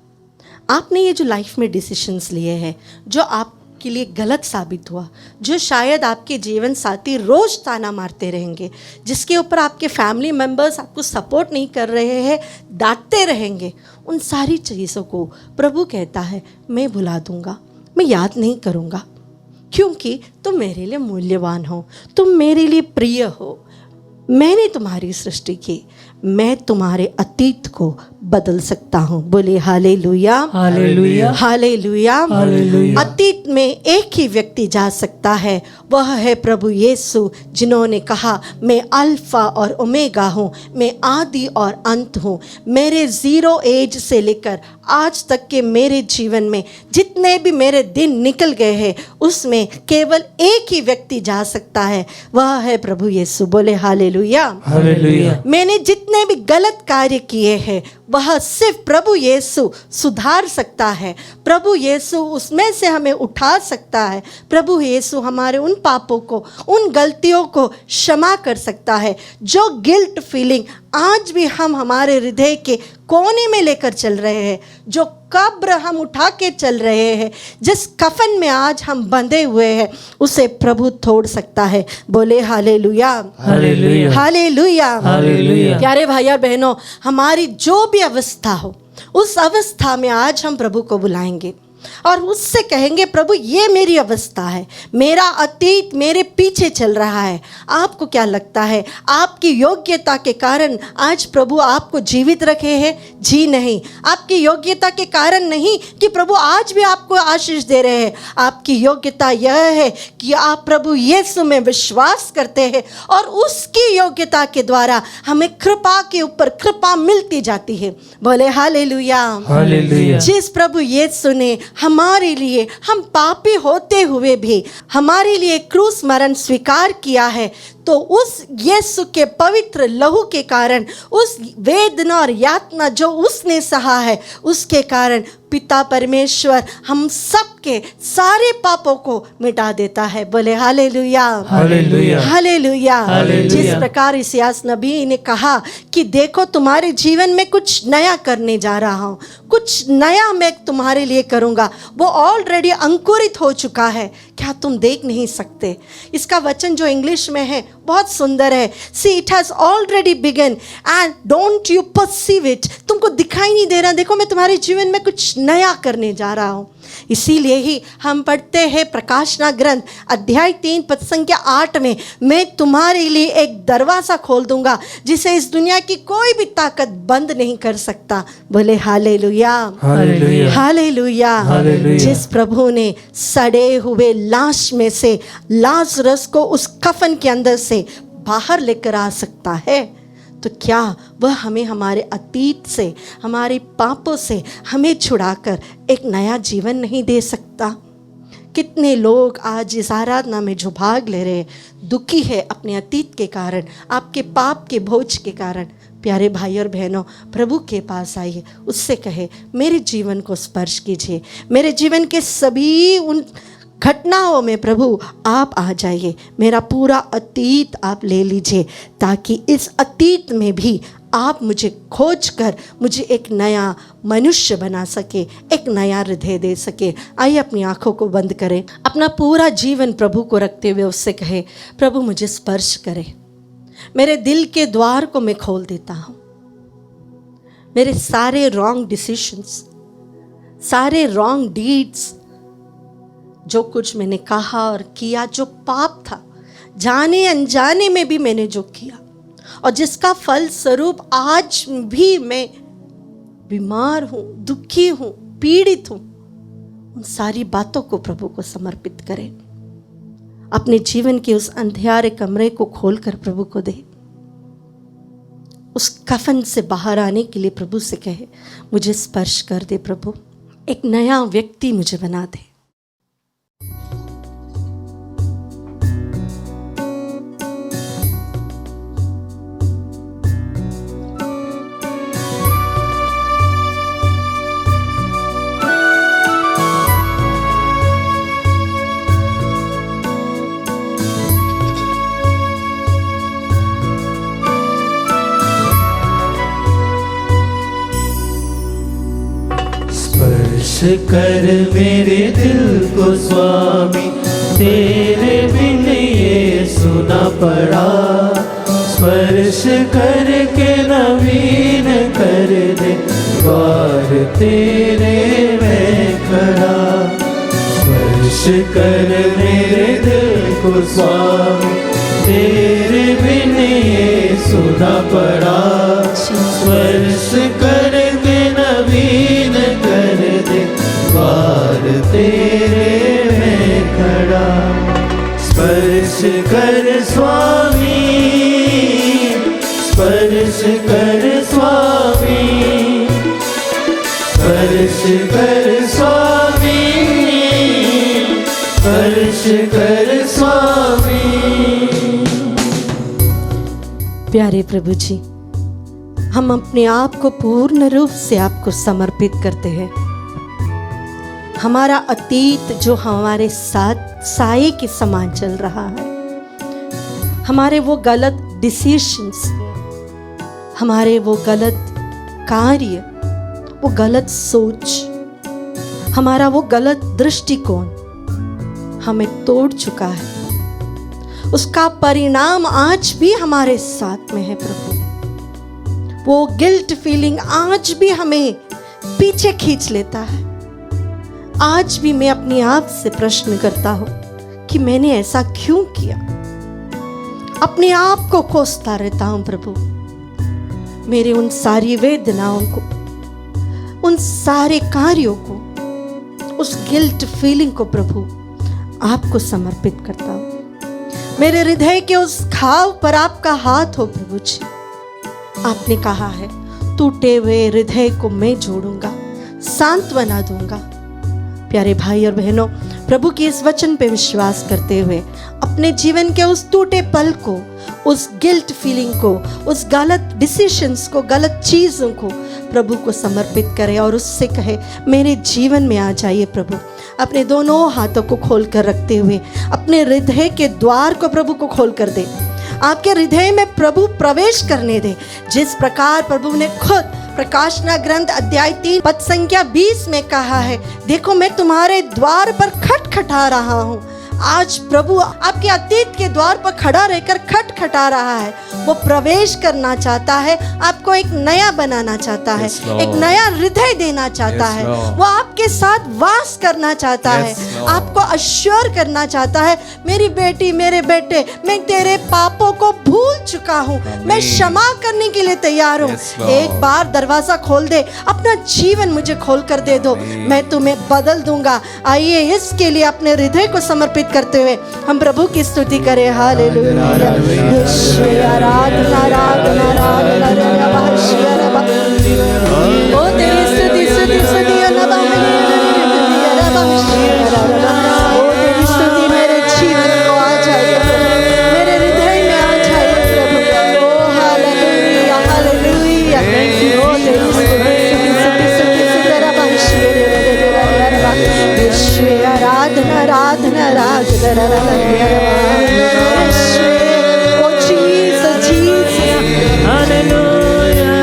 आपने ये जो लाइफ में डिसीजंस लिए हैं, जो आपके लिए गलत साबित हुआ, जो शायद आपके जीवन साथी रोज ताना मारते रहेंगे, जिसके ऊपर आपके फैमिली मेंबर्स आपको सपोर्ट नहीं कर रहे हैं, डांटते रहेंगे, उन सारी चीज़ों को प्रभु कहता है, मैं भुला दूंगा, मैं याद नहीं करूँगा, क्योंकि तुम मेरे लिए मूल्यवान हो, तुम मेरे लिए प्रिय हो। मैंने तुम्हारी सृष्टि की, मैं तुम्हारे अतीत को बदल सकता हूँ। बोले हालेलुया, हालेलुया, हालेलुया, हालेलुया। अतीत में एक ही व्यक्ति जा सकता है, वह है प्रभु यीशु, जिन्होंने कहा, मैं अल्फा और ओमेगा हूँ, मैं आदि और अंत हूँ। मेरे 0 एज से लेकर आज तक के मेरे जीवन में जितने भी मेरे दिन निकल गए हैं, उसमें केवल एक ही व्यक्ति जा सकता है, वह है प्रभु यीशु। बोले हालेलुया, हालेलुया। मैंने जितने भी गलत कार्य किए हैं वह सिर्फ प्रभु यीशु सुधार सकता है, प्रभु यीशु उसमें से हमें उठा सकता है, प्रभु यीशु हमारे उन पापों को, उन गलतियों को क्षमा कर सकता है। जो गिल्ट फीलिंग आज भी हम हमारे हृदय के कोने में लेकर चल रहे हैं, जो कब्र हम उठा के चल रहे हैं, जिस कफन में आज हम बंधे हुए हैं, उसे प्रभु तोड़ सकता है। बोले हालेलुया, हालेलुया, हालेलुया, हालेलुया। प्यारे भाई और बहनों, हमारी जो भी अवस्था हो, उस अवस्था में आज हम प्रभु को बुलाएंगे और उससे कहेंगे, प्रभु ये मेरी अवस्था है, मेरा अतीत मेरे पीछे चल रहा है। आपको क्या लगता है, आपकी योग्यता के कारण आज प्रभु आपको जीवित रखे हैं? जी नहीं, आपकी योग्यता के कारण नहीं कि प्रभु आज भी आपको आशीष दे रहे हैं। आपकी योग्यता यह है कि आप प्रभु यीशु में विश्वास करते हैं और उसकी योग्यता के द्वारा हमें कृपा के ऊपर कृपा मिलती जाती है। बोले हालेलुया, हालेलुया। जिस प्रभु यीशु ने हमारे लिए, हम पापी होते हुए भी हमारे लिए क्रूस मरण स्वीकार किया है, तो उस यीशु के पवित्र लहू के कारण, उस वेदना और यातना जो उसने सहा है, उसके कारण पिता परमेश्वर हम सबके सारे पापों को मिटा देता है। बोले हालेलुया, हालेलुया, हालेलुया। हालेलुया। जिस प्रकार इसायास नबी ने कहा कि देखो तुम्हारे जीवन में कुछ नया करने जा रहा हूँ, कुछ नया मैं तुम्हारे लिए करूँगा, वो ऑलरेडी अंकुरित हो चुका है, क्या तुम देख नहीं सकते? इसका वचन जो इंग्लिश में है बहुत सुंदर है। See it has already begun and don't you perceive it. तुमको दिखाई नहीं दे रहा, देखो मैं तुम्हारे जीवन में कुछ नया करने जा रहा हूँ। इसीलिए ही हम पढ़ते हैं प्रकाशना ग्रंथ अध्याय 3 पद संख्या 8 में, मैं तुम्हारे लिए एक दरवाजा खोल दूंगा जिसे इस दुनिया की कोई भी ताकत बंद नहीं कर सकता। बोले हालेलुया, हालेलुया, हालेलुया। हालेलुया। जिस प्रभु ने सड़े हुए लाश में से लाजरस को उस कफन के अंदर से बाहर लेकर आ सकता है, तो क्या वह हमें हमारे अतीत से, हमारे पापों से हमें छुड़ाकर एक नया जीवन नहीं दे सकता? कितने लोग आज इस आराधना में जो भाग ले रहे हैं, दुखी है अपने अतीत के कारण, आपके पाप के बोझ के कारण। प्यारे भाई और बहनों, प्रभु के पास आइए, उससे कहे मेरे जीवन को स्पर्श कीजिए, मेरे जीवन के सभी उन घटनाओं में प्रभु आप आ जाइए, मेरा पूरा अतीत आप ले लीजिए, ताकि इस अतीत में भी आप मुझे खोज कर मुझे एक नया मनुष्य बना सके, एक नया हृदय दे सके। आइए अपनी आंखों को बंद करें, अपना पूरा जीवन प्रभु को रखते हुए उससे कहे, प्रभु मुझे स्पर्श करे, मेरे दिल के द्वार को मैं खोल देता हूँ। मेरे सारे रॉन्ग डिसीशंस, सारे रॉन्ग डीड्स, जो कुछ मैंने कहा और किया, जो पाप था, जाने अनजाने में भी मैंने जो किया, और जिसका फल स्वरूप आज भी मैं बीमार हूँ, दुखी हूँ, पीड़ित हूँ, उन सारी बातों को प्रभु को समर्पित करें। अपने जीवन के उस अंधेरे कमरे को खोलकर प्रभु को दे। उस कफन से बाहर आने के लिए प्रभु से कहे, मुझे स्पर्श कर दे प्रभु, एक नया व्यक्ति मुझे बना दे। स्पर्श कर मेरे दिल को स्वामी, तेरे बिन ये सुना पड़ा। स्पर्श करके नवीन कर दे, द्वार तेरे में खड़ा। स्पर्श कर मेरे दिल को स्वामी, तेरे बिन ये सुना पड़ा। स्पर्श करके नवीन कर दे, द्वार तेरे में खड़ा। स्पर्श कर स्वामी, स्पर्श कर स्वामी, स्पर्श कर स्वामी, स्पर्श कर स्वामी। प्यारे प्रभु जी, हम अपने आप को पूर्ण रूप से आपको समर्पित करते हैं। हमारा अतीत जो हमारे साथ साये के समान चल रहा है, हमारे वो गलत डिसीशंस, हमारे वो गलत कार्य, वो गलत सोच, हमारा वो गलत दृष्टिकोण हमें तोड़ चुका है। उसका परिणाम आज भी हमारे साथ में है प्रभु। वो गिल्ट फीलिंग आज भी हमें पीछे खींच लेता है। आज भी मैं अपने आप से प्रश्न करता हूं कि मैंने ऐसा क्यों किया। अपने आप को कोसता रहता हूं प्रभु। मेरे उन सारी वेदनाओं को, उन सारे कार्यों को, उस गिल्ट फीलिंग को प्रभु आपको समर्पित करता हूं। मेरे हृदय के उस घाव पर आपका हाथ हो प्रभु जी। आपने कहा है, टूटे हुए हृदय को मैं जोड़ूंगा, सांत्वना दूंगा। प्यारे भाई और बहनों, प्रभु के इस वचन पे विश्वास करते हुए अपने जीवन के उस टूटे पल को, उस गिल्ट फीलिंग को, उस गलत डिसीजंस को, गलत चीज़ों को प्रभु को समर्पित करे और उससे कहे मेरे जीवन में आ जाइए प्रभु। अपने दोनों हाथों को खोल कर रखते हुए अपने हृदय के द्वार को प्रभु को खोल कर दे। आपके हृदय में प्रभु प्रवेश करने दे। जिस प्रकार प्रभु ने खुद प्रकाशना ग्रंथ अध्याय 3 पद संख्या 20 में कहा है, देखो मैं तुम्हारे द्वार पर खटखटा रहा हूँ। आज प्रभु आपके अतीत के द्वार पर खड़ा रहकर खटखटा रहा है। वो प्रवेश करना चाहता है, आपको एक नया बनाना चाहता है, एक नया हृदय देना चाहता है। वो आपके साथ वास करना चाहता है, आपको अश्योर करना चाहता है, मेरी बेटी, मेरे बेटे, मैं तेरे पापों को भूल चुका हूँ, मैं क्षमा करने के लिए तैयार हूँ। एक बार दरवाजा खोल दे, अपना जीवन मुझे खोल कर दे दो, मैं तुम्हें बदल दूंगा। आइए इसके लिए अपने हृदय को समर्पित करते हुए हम प्रभु की स्तुति करें। हालेलुया, आराधना आराधना आराधना। ओ तेरी स्तुति स्तुति स्तुति ओ तेरी स्तुति मेरे जीवन को आ जाए, मेरे हृदय में आ जाए प्रभु। ओ हालेलुया हालेलुया। ओ तेरी स्तुति स्तुति स्तुति स्तुति आराधना आराधना आराधना। ओ जीसस जीसस हालेलुया,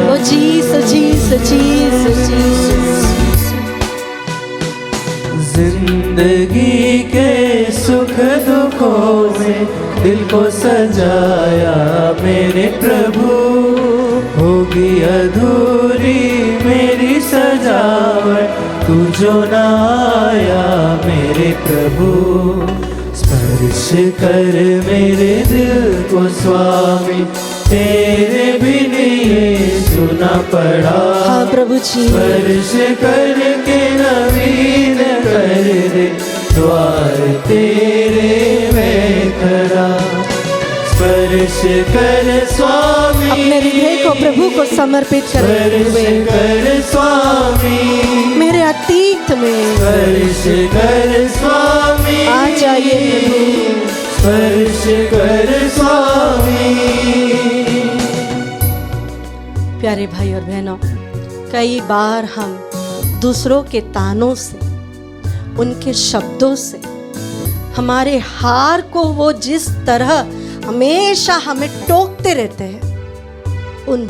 ओ जीसस जीसस जीसस जीसस। जिंदगी के सुख दुखों में दिल को सजाया मेरे प्रभु, होगी अधूरी मेरी सजावट तू जो ना आया मेरे प्रभु। स्पर्श कर मेरे दिल को स्वामी, तेरे बिन ये सुना पड़ा। हाँ प्रभु जी, स्पर्श करके नवीन कर दे द्वार तेरे में खड़ा। स्पर्श कर स्वामी, अपने हृदय को प्रभु को समर्पित करते हुए कर स्वामी मेरे अतीत में स्पर्श कर स्वामी, आ जाइए प्रभु। स्पर्श कर स्वामी। प्यारे भाई और बहनों, कई बार हम दूसरों के तानों से, उनके शब्दों से, हमारे हार को वो जिस तरह हमेशा हमें टोकते रहते हैं, उन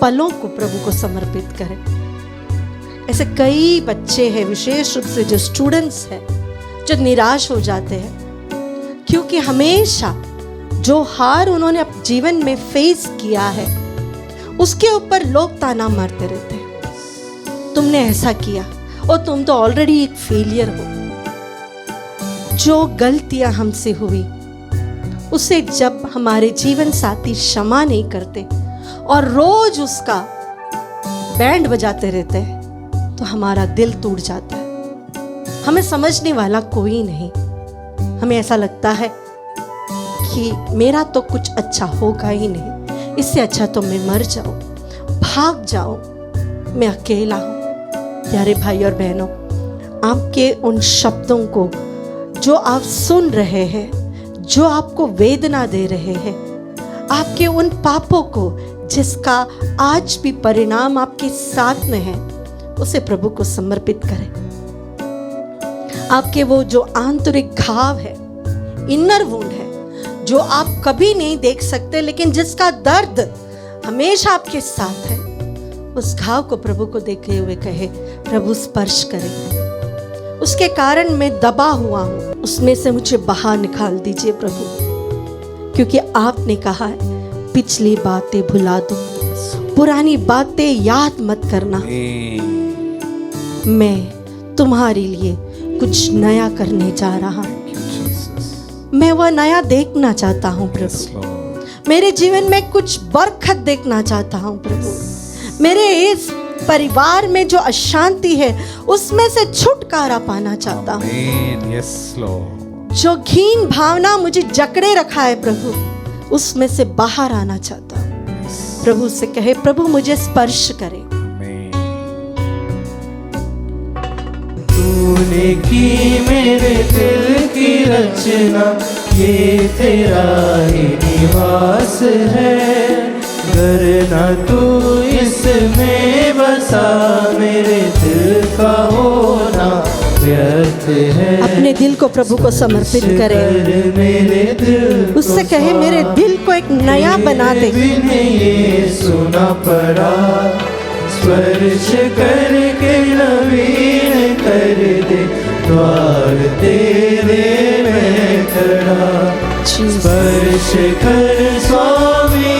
पलों को प्रभु को समर्पित करें। ऐसे कई बच्चे हैं, विशेष रूप से जो स्टूडेंट्स हैं, जो निराश हो जाते हैं क्योंकि हमेशा जो हार उन्होंने अपने जीवन में फेस किया है उसके ऊपर लोग ताना मारते रहते हैं, तुमने ऐसा किया और तुम तो ऑलरेडी एक फेलियर हो। जो गलतियां हमसे हुई उसे जब हमारे जीवन साथी क्षमा नहीं करते और रोज उसका बैंड बजाते रहते हैं तो हमारा दिल टूट जाता है। हमें समझने वाला कोई नहीं, हमें ऐसा लगता है कि मेरा तो कुछ अच्छा होगा ही नहीं, इससे अच्छा तो मैं मर जाऊं, भाग जाऊं, मैं अकेला हूं। प्यारे भाई और बहनों, आपके उन शब्दों को जो आप सुन रहे हैं, जो आपको वेदना दे रहे हैं, आपके उन पापों को जिसका आज भी परिणाम आपके साथ में है, उसे प्रभु को समर्पित करें। आपके वो जो आंतरिक घाव है, इनर वुंड है, जो आप कभी नहीं देख सकते लेकिन जिसका दर्द हमेशा आपके साथ है, उस घाव को प्रभु को देखते हुए कहे, प्रभु स्पर्श करें। उसके कारण मैं दबा हुआ हूं, उसमें से मुझे बाहर निकाल दीजिए प्रभु, क्योंकि आपने कहा है पिछली बातें भुला दो, पुरानी बातें याद मत करना, मैं तुम्हारे लिए कुछ नया करने जा रहा हूं। मैं वह नया देखना चाहता हूं प्रभु, मेरे जीवन में कुछ बरकत देखना चाहता हूं प्रभु। मेरे इस परिवार में जो अशांति है उसमें से छुटकारा पाना चाहता हूं। जो घिन भावना मुझे जकड़े रखा है प्रभु, उसमें से बाहर आना चाहता हूं। प्रभु से कहे, प्रभु मुझे स्पर्श करे। तू तूने की मेरे दिल की रचना, ये तेरा ही निवास है। गर ना तू इसमें बसा, मेरे दिल का होना व्यर्थ है। अपने दिल को प्रभु को समर्पित करें, मेरे दिल उससे कहे मेरे दिल को एक नया बना दे। ये सुना पड़ा, स्पर्श करके नवीन कर दे, द्वार तेरे में खड़ा। स्पर्श कर स्वामी,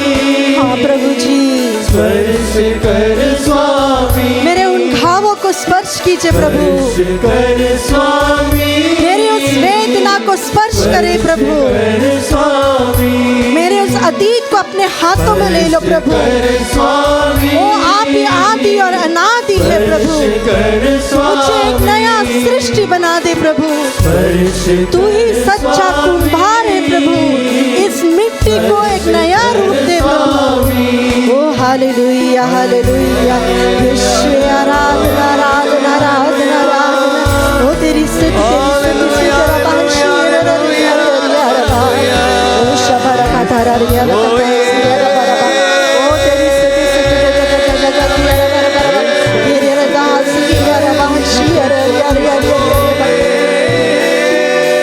हाँ प्रभु जी, स्पर्श कर स्वामी, मेरे उन घावों को स्पर्श कीजिए प्रभु। स्पर्श कर स्वामी, मेरी उस वेदना को स्पर्श करे प्रभु। कर स्वामी, मेरे उस अतीत को अपने हाथों में ले लो प्रभु। कर स्वामी, वो आप ही आदि और अनादि है प्रभु। कर मुझे एक नया सृष्टि बना दे प्रभु। तू ही सच्चा कुम्हार है प्रभु। इस मिट्टी को एक नया रूप दे प्रभु। ओ हालेलुया हालेलुया, विश्व आराधना आराधना आराधना आराधना। ओ तेरी स्तुति तेरी स्तुति तेरा बादशाह ओ शबरा का तारा रिया ओ तेरी स्तुति तेरे दास की बादशाह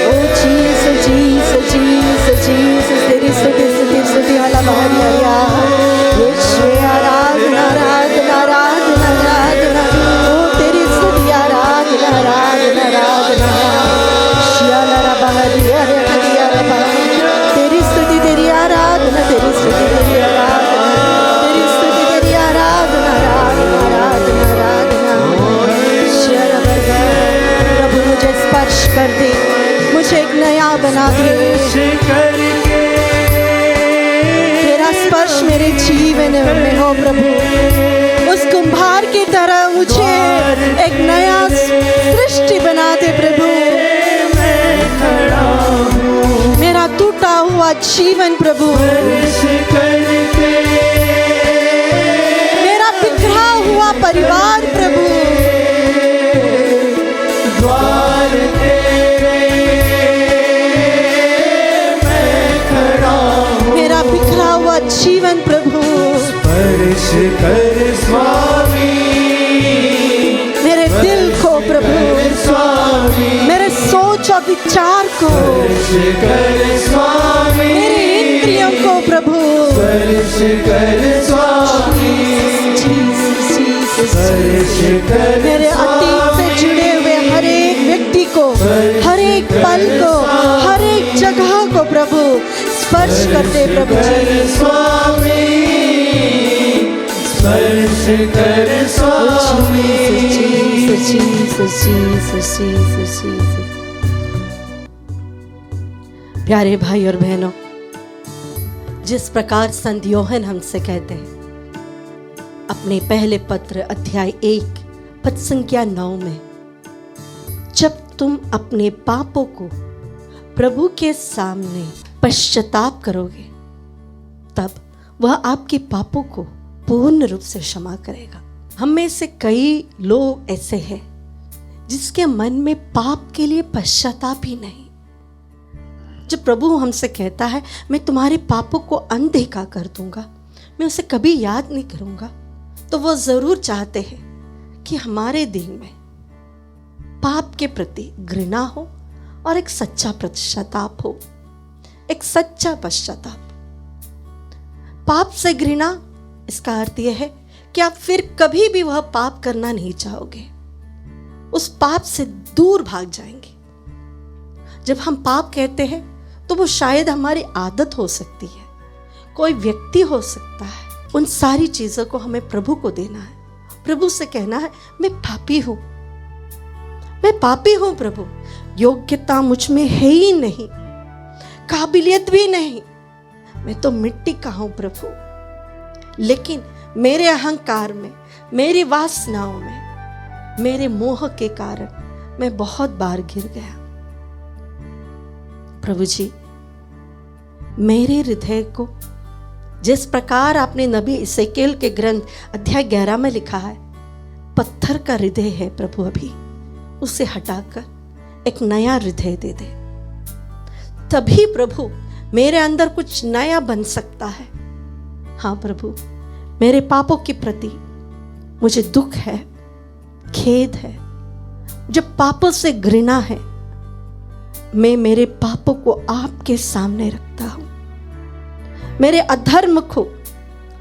ओ जीसस जीसस जीसस जीसस तेरी स्तुति स्तुति हला बहरिया। विश्व आराधना आराधना आराधना आराधना। ओ तेरी स्तुति आराधना आराधना आराधना। शियाला बहरिया हरिया रबा, तेरी स्तुति तेरी आराधना तेरी स्तुति तेरी आराधना तेरी स्तुति तेरी आराधना आराधना आराधना आराधना। शियाला प्रभु मुझे स्पर्श कर दे, मुझे एक नया बना दे। तेरा स्पर्श मेरे जीवन में हो प्रभु। उस कुम्हार की तरह मुझे एक नया सृष्टि बना दे प्रभु। मेरा टूटा हुआ जीवन प्रभु, मेरा बिखरा हुआ परिवार प्रभु, द्वार मेरा बिखरा हुआ जीवन प्रभु। स्पर्श कर स्वामी, मेरे दिल को प्रभु, स्वामी, मेरे सोच और विचार को, स्पर्श कर स्वामी, मेरे इंद्रियों को प्रभु। स्पर्श कर स्वामी, जीसस जीसस स्पर्श कर मेरे अतीत से जुड़े हुए हर एक व्यक्ति को, हर एक पल को, हर एक जगह को प्रभु स्पर्श करते प्रभु जी। स्वामी, स्पर्श कर स्वामी। Jesus Jesus Jesus Jesus Jesus. प्यारे भाई और बहनों, जिस प्रकार संत योहन हमसे कहते हैं अपने पहले पत्र अध्याय 1 पद संख्या 9 में, जब तुम अपने पापों को प्रभु के सामने पश्चाताप करोगे, तब वह आपके पापों को पूर्ण रूप से क्षमा करेगा। हम में से कई लोग ऐसे हैं जिसके मन में पाप के लिए पश्चाताप ही नहीं। जब प्रभु हमसे कहता है मैं तुम्हारे पापों को अनदेखा कर दूंगा, मैं उसे कभी याद नहीं करूंगा, तो वह जरूर चाहते हैं कि हमारे दिल में पाप के प्रति घृणा हो और एक सच्चा पश्चाताप हो, एक सच्चा पश्चाताप। पाप से घृणा, इसका अर्थ यह है कि आप फिर कभी भी वह पाप करना नहीं चाहोगे, उस पाप से दूर भाग जाएंगे। जब हम पाप कहते हैं तो वो शायद हमारी आदत हो सकती है, कोई व्यक्ति हो सकता है। उन सारी चीजों को हमें प्रभु को देना है, प्रभु से कहना है मैं पापी हूं, मैं पापी हूं प्रभु, योग्यता मुझ में है ही नहीं, काबिलियत भी नहीं, मैं तो मिट्टी का हूं प्रभु। लेकिन मेरे अहंकार में, मेरी वासनाओं में, मेरे मोह के कारण मैं बहुत बार गिर गया। प्रभु जी, मेरे हृदय को जिस प्रकार आपने नबी इसेकिएल के ग्रंथ अध्याय 11 में लिखा है, पत्थर का हृदय है प्रभु, अभी उसे हटाकर एक नया हृदय दे दे। तभी प्रभु मेरे अंदर कुछ नया बन सकता है। हाँ प्रभु, मेरे पापों के प्रति मुझे दुख है, खेद है, जब पापों से घृणा है। मैं मेरे पापों को आपके सामने रखता हूं, मेरे अधर्म को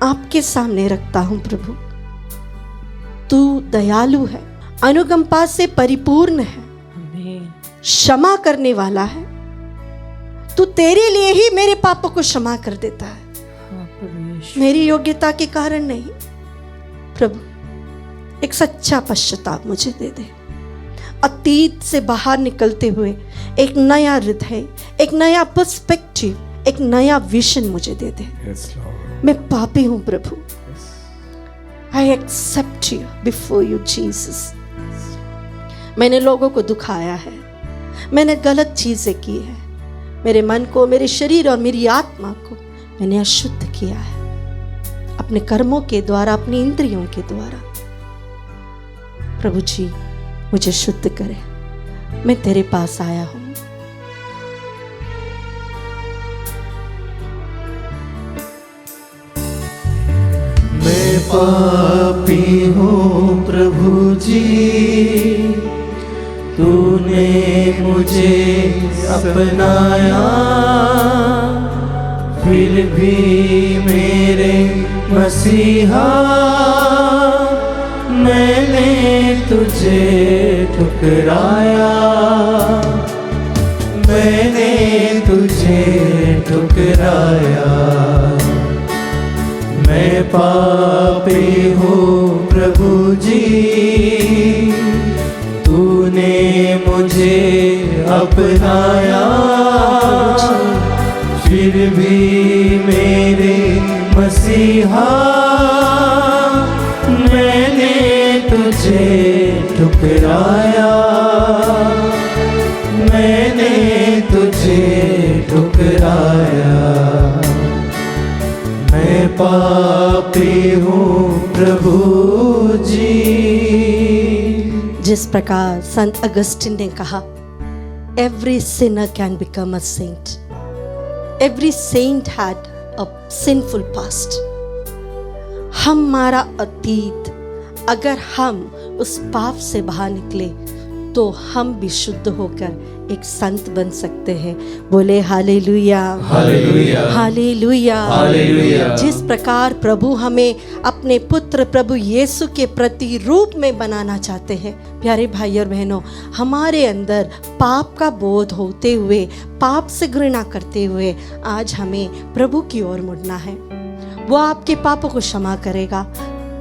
आपके सामने रखता हूं। प्रभु, तू दयालु है, अनुकंपा से परिपूर्ण है, क्षमा करने वाला है। तू तेरे लिए ही मेरे पापों को क्षमा कर देता है, मेरी योग्यता के कारण नहीं। प्रभु, एक सच्चा पश्चाताप मुझे दे दे। अतीत से बाहर निकलते हुए एक नया हृदय, एक नया पर्सपेक्टिव, एक नया विजन मुझे दे दे। मैं पापी हूं प्रभु। I accept you before you Jesus. मैंने लोगों को दुखाया है, मैंने गलत चीजें की है, मेरे मन को, मेरे शरीर और मेरी आत्मा को मैंने अशुद्ध किया है, अपने कर्मों के द्वारा, अपनी इंद्रियों के द्वारा। प्रभु जी, मुझे शुद्ध करे। मैं तेरे पास आया हूं। मैं पापी हूँ प्रभु जी, तूने मुझे अपनाया, फिर भी मेरे मसीहा मैंने तुझे ठुकराया, मैंने तुझे ठुकराया। मैं पापी हूँ प्रभु जी, तूने मुझे अपनाया, फिर भी मेरे मसीहा मैंने तुझे ठुकराया, मैंने तुझे ठुकराया। मैं पापी हूँ प्रभु जी। जिस प्रकार संत अगस्टिन ने कहा, every sinner can become a saint, every saint had a sinful past. हमारा अतीत, अगर हम उस पाप से बाहर निकले तो हम भी शुद्ध होकर एक संत बन सकते हैं। बोले हालेलुया, हालेलुया, हालेलुया, हालेलुया। जिस प्रकार प्रभु हमें अपने पुत्र प्रभु यीशु के प्रति रूप में बनाना चाहते हैं, प्यारे भाई और बहनों, हमारे अंदर पाप का बोध होते हुए, पाप से घृणा करते हुए आज हमें प्रभु की ओर मुड़ना है। वो आपके पापों को क्षमा करेगा,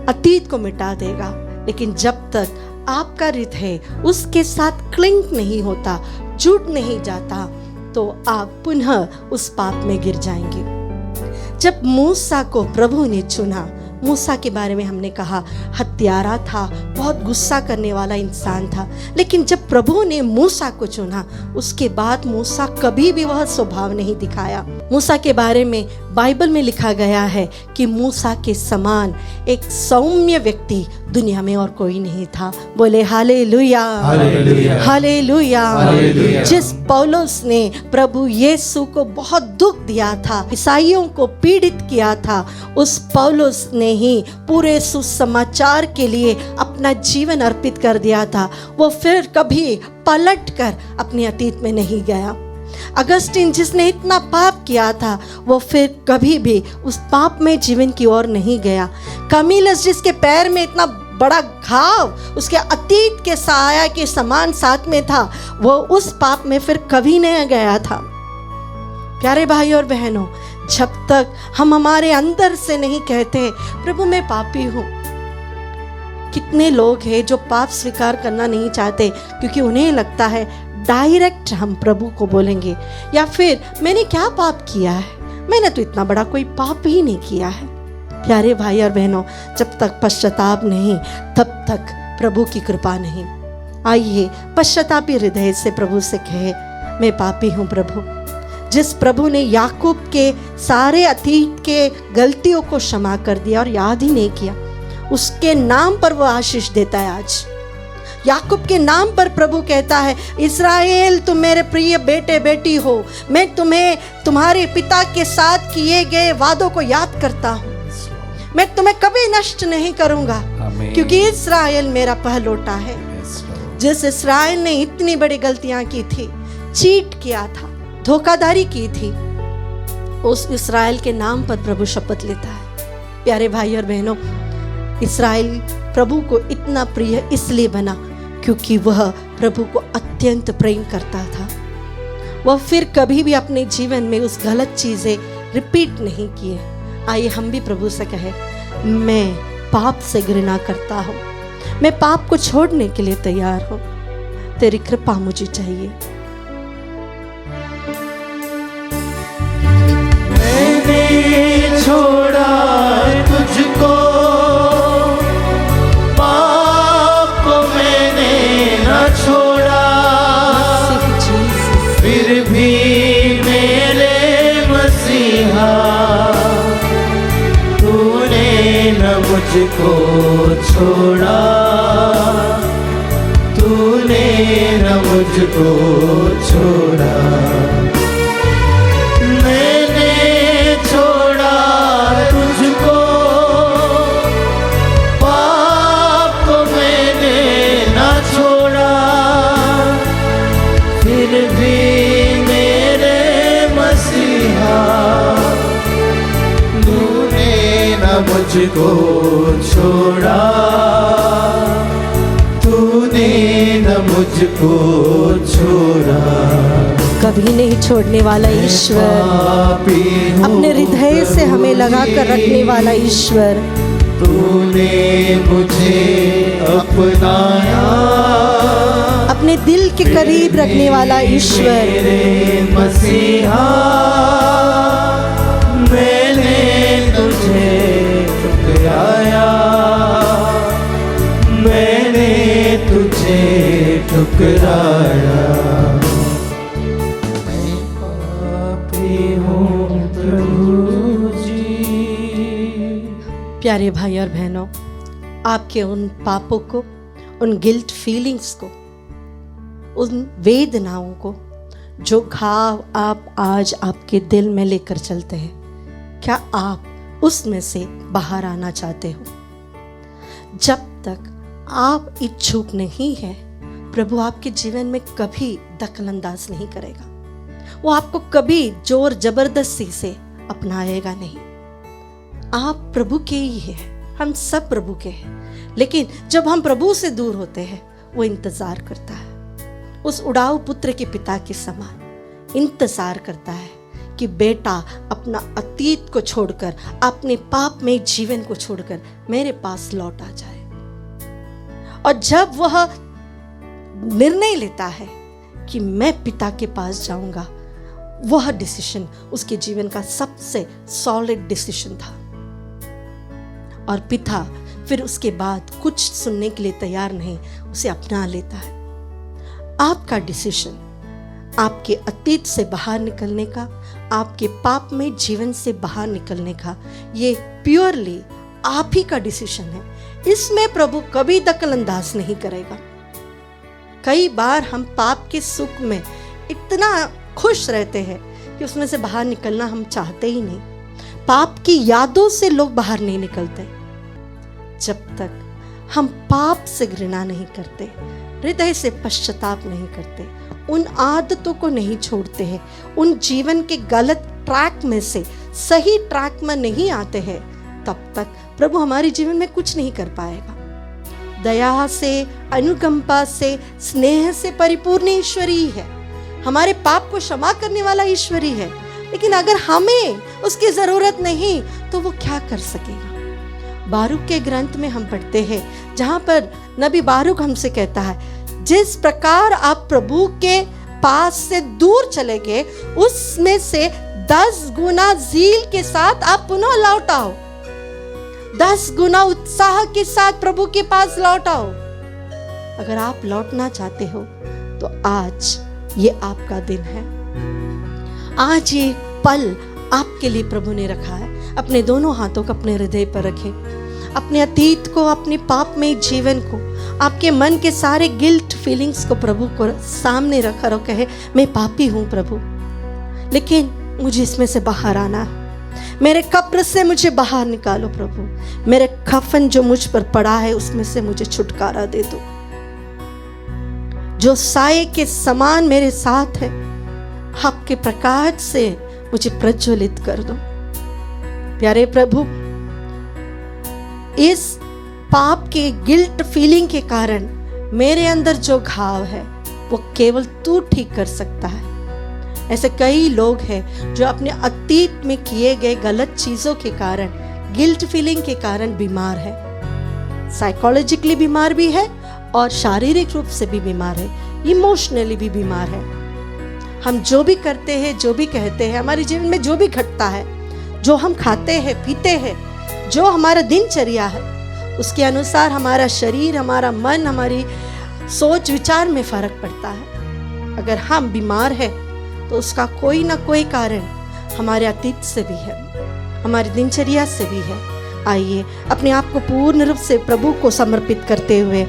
अतीत को मिटा देगा, लेकिन जब तक आपका हृदय उसके साथ क्लिंक नहीं होता, जुड़ नहीं जाता, तो आप पुनः उस पाप में गिर जाएंगे। जब मूसा को प्रभु ने चुना, मूसा के बारे में हमने कहा हत्यारा था, बहुत गुस्सा करने वाला इंसान था, लेकिन जब प्रभु ने मूसा को चुना, उसके बाद मूसा कभी भी वह स्वभाव नहीं दिखाया। मूसा के बारे में बाइबल में लिखा गया है कि मूसा के समान एक सौम्य व्यक्ति दुनिया में और कोई नहीं था। बोले हालेलुया, हालेलुया, हालेलुया। हालेलुया। जिस पौलुस ने प्रभु यीशु को बहुत दुख दिया था, ईसाइयों को पीड़ित किया था, उस पौलुस ने ही पूरे सुसमाचार के लिए अपना जीवन अर्पित कर दिया था। वो फिर कभी पलट कर अपने अतीत में नहीं गया। अगस्टिन जिसने इतना पाप किया था, वो फिर कभी भी उस पाप में जीवन की ओर नहीं गया। कमीलस जिसके पैर में इतना बड़ा घाव उसके अतीत के साया के समान साथ में था, वो उस पाप में फिर कभी नहीं गया था। प्यारे भाई और बहनों, जब तक हम हमारे अंदर से नहीं कहते प्रभु मैं पापी हूँ। कितने लोग हैं जो पाप स्वीकार करना नहीं चाहते, क्योंकि उन्हें लगता है डायरेक्ट हम प्रभु को बोलेंगे, या फिर मैंने क्या पाप किया है, मैंने तो इतना बड़ा कोई पाप ही नहीं किया है। प्यारे भाई और बहनों, जब तक पश्चाताप नहीं, तब तक प्रभु की कृपा नहीं। आइए पश्चातापी हृदय से प्रभु से कहे, मैं पापी हूँ प्रभु। जिस प्रभु ने याकूब के सारे अतीत के गलतियों को क्षमा कर दिया और याद ही नहीं किया, उसके नाम पर वो आशीष देता है आज। याकूब के नाम पर प्रभु कहता है, इस्राएल तुम मेरे प्रिय बेटे बेटी हो, मैं तुम्हें तुम्हारे पिता के साथ किए गए वादों को याद करता हूँ, मैं तुम्हें कभी नष्ट नहीं करूंगा, क्योंकि इस्राएल मेरा पहलौठा है। जिस इस्राएल ने इतनी बड़ी गलतियां की थी, चीट किया था, धोखाधड़ी की थी, उस इस्राएल के नाम पर प्रभु शपथ लेता है। प्यारे भाई और बहनों, इस्राएल प्रभु को इतना प्रिय इसलिए बना क्योंकि वह प्रभु को अत्यंत प्रेम करता था। वह फिर कभी भी अपने जीवन में उस गलत चीजें रिपीट नहीं किए। आइए हम भी प्रभु से कहें, मैं पाप से घृणा करता हूँ, मैं पाप को छोड़ने के लिए तैयार हूँ, तेरी कृपा मुझे चाहिए। मैंने छोड़ा तुझको, पाप को मैंने न छोड़ा, फिर भी मेरे मसीहा तूने न मुझको छोड़ा, तूने न मुझको छोड़ा। मुझको छोड़ा, तूने न मुझको छोड़ा। कभी नहीं छोड़ने वाला ईश्वर, अपने हृदय से हमें लगा कर रखने वाला ईश्वर, तूने मुझे अपनाया, अपने दिल के करीब रखने वाला ईश्वर, मेरे मसीहा मैंने तुझे ठुकराया, मैंने तुझे ठुकराया। मैं पापी हूँ प्रभु जी। प्यारे भाई और बहनों, आपके उन पापों को, उन गिल्ट फीलिंग्स को, उन वेदनाओं को, जो घाव आप आज आपके दिल में लेकर चलते हैं, क्या आप उसमें से बाहर आना चाहते हो? जब तक आप इच्छुक नहीं है, प्रभु आपके जीवन में कभी दखलंदाज नहीं करेगा। वो आपको कभी जोर जबरदस्ती से अपनाएगा नहीं। आप प्रभु के ही हैं, हम सब प्रभु के हैं, लेकिन जब हम प्रभु से दूर होते हैं, वो इंतजार करता है, उस उड़ाऊ पुत्र के पिता के समान इंतजार करता है कि बेटा अपना अतीत को छोड़कर, अपने पाप में जीवन को छोड़कर मेरे पास लौट आ जाए। और जब वह निर्णय लेता है कि मैं पिता के पास जाऊंगा, वह डिसीजन उसके जीवन का सबसे सॉलिड डिसीजन था। और पिता फिर उसके बाद कुछ सुनने के लिए तैयार नहीं, उसे अपना लेता है। आपका डिसीजन आपके अतीत से बाहर निकलने का, आपके पाप में जीवन से बाहर निकलने का, ये प्योरली आप ही का डिसीजन है। इसमें प्रभु कभी दखलंदाज नहीं करेगा। कई बार हम पाप के सुख में इतना खुश रहते हैं कि उसमें से बाहर निकलना हम चाहते ही नहीं। पाप की यादों से लोग बाहर नहीं निकलते। जब तक हम पाप से घृणा नहीं करते, हृदय से पश्चाताप नहीं करते, उन आदतों को नहीं छोड़ते हैं, उन जीवन के गलत ट्रैक में से सही ट्रैक में नहीं आते हैं, तब तक प्रभु हमारे जीवन में कुछ नहीं कर पाएगा। दया से, अनुकंपा से, स्नेह से परिपूर्ण ईश्वर ही है, हमारे पाप को क्षमा करने वाला ईश्वर ही है। लेकिन अगर हमें उसकी जरूरत नहीं तो वो क्या कर सकेगा? बारूक के ग्रंथ में हम पढ़ते हैं, जहां पर नबी बारूक हमसे कहता है, जिस प्रकार आप प्रभु के पास से दूर चले गए, उसमें से 10 गुना ज़ील के साथ आप पुनः लौट आओ, 10 गुना उत्साह के साथ प्रभु के पास लौट आओ। अगर आप लौटना चाहते हो तो आज ये आपका दिन है। आज ये पल आपके लिए प्रभु ने रखा है। अपने दोनों हाथों को अपने हृदय पर रखें, अपने अतीत को, अपने पाप में जीवन को, आपके मन के सारे गिल्ट फीलिंग्स को प्रभु को सामने रखा और कहे, मैं पापी हूँ प्रभु, लेकिन मुझे इसमें से बाहर आना है। मेरे कब्र से मुझे बाहर निकालो प्रभु। मेरे कफन जो मुझ पर पड़ा है उसमें से मुझे छुटकारा दे दो। जो साये के समान मेरे साथ है, आपके प्रकाश से मुझे प्रज्वलित कर दो। प्यारे प्रभु, इस पाप के गिल्ट फीलिंग के कारण मेरे अंदर जो घाव है वो केवल तू ठीक कर सकता है। ऐसे कई लोग हैं जो अपने अतीत में किए गए गलत चीजों के कारण, गिल्ट फीलिंग के कारण बीमार है। साइकोलॉजिकली बीमार भी है और शारीरिक रूप से भी बीमार है, इमोशनली भी बीमार है। हम जो भी करते हैं, जो भी कहते हैं, हमारे जीवन में जो भी घटता है, जो हम खाते हैं, पीते हैं, जो हमारा दिनचर्या है, उसके अनुसार हमारा शरीर, हमारा मन, हमारी सोच विचार में फर्क पड़ता है। अगर हम बीमार हैं तो उसका कोई ना कोई कारण हमारे अतीत से भी है, हमारी दिनचर्या से भी है। आइए अपने आप को पूर्ण रूप से प्रभु को समर्पित करते हुए,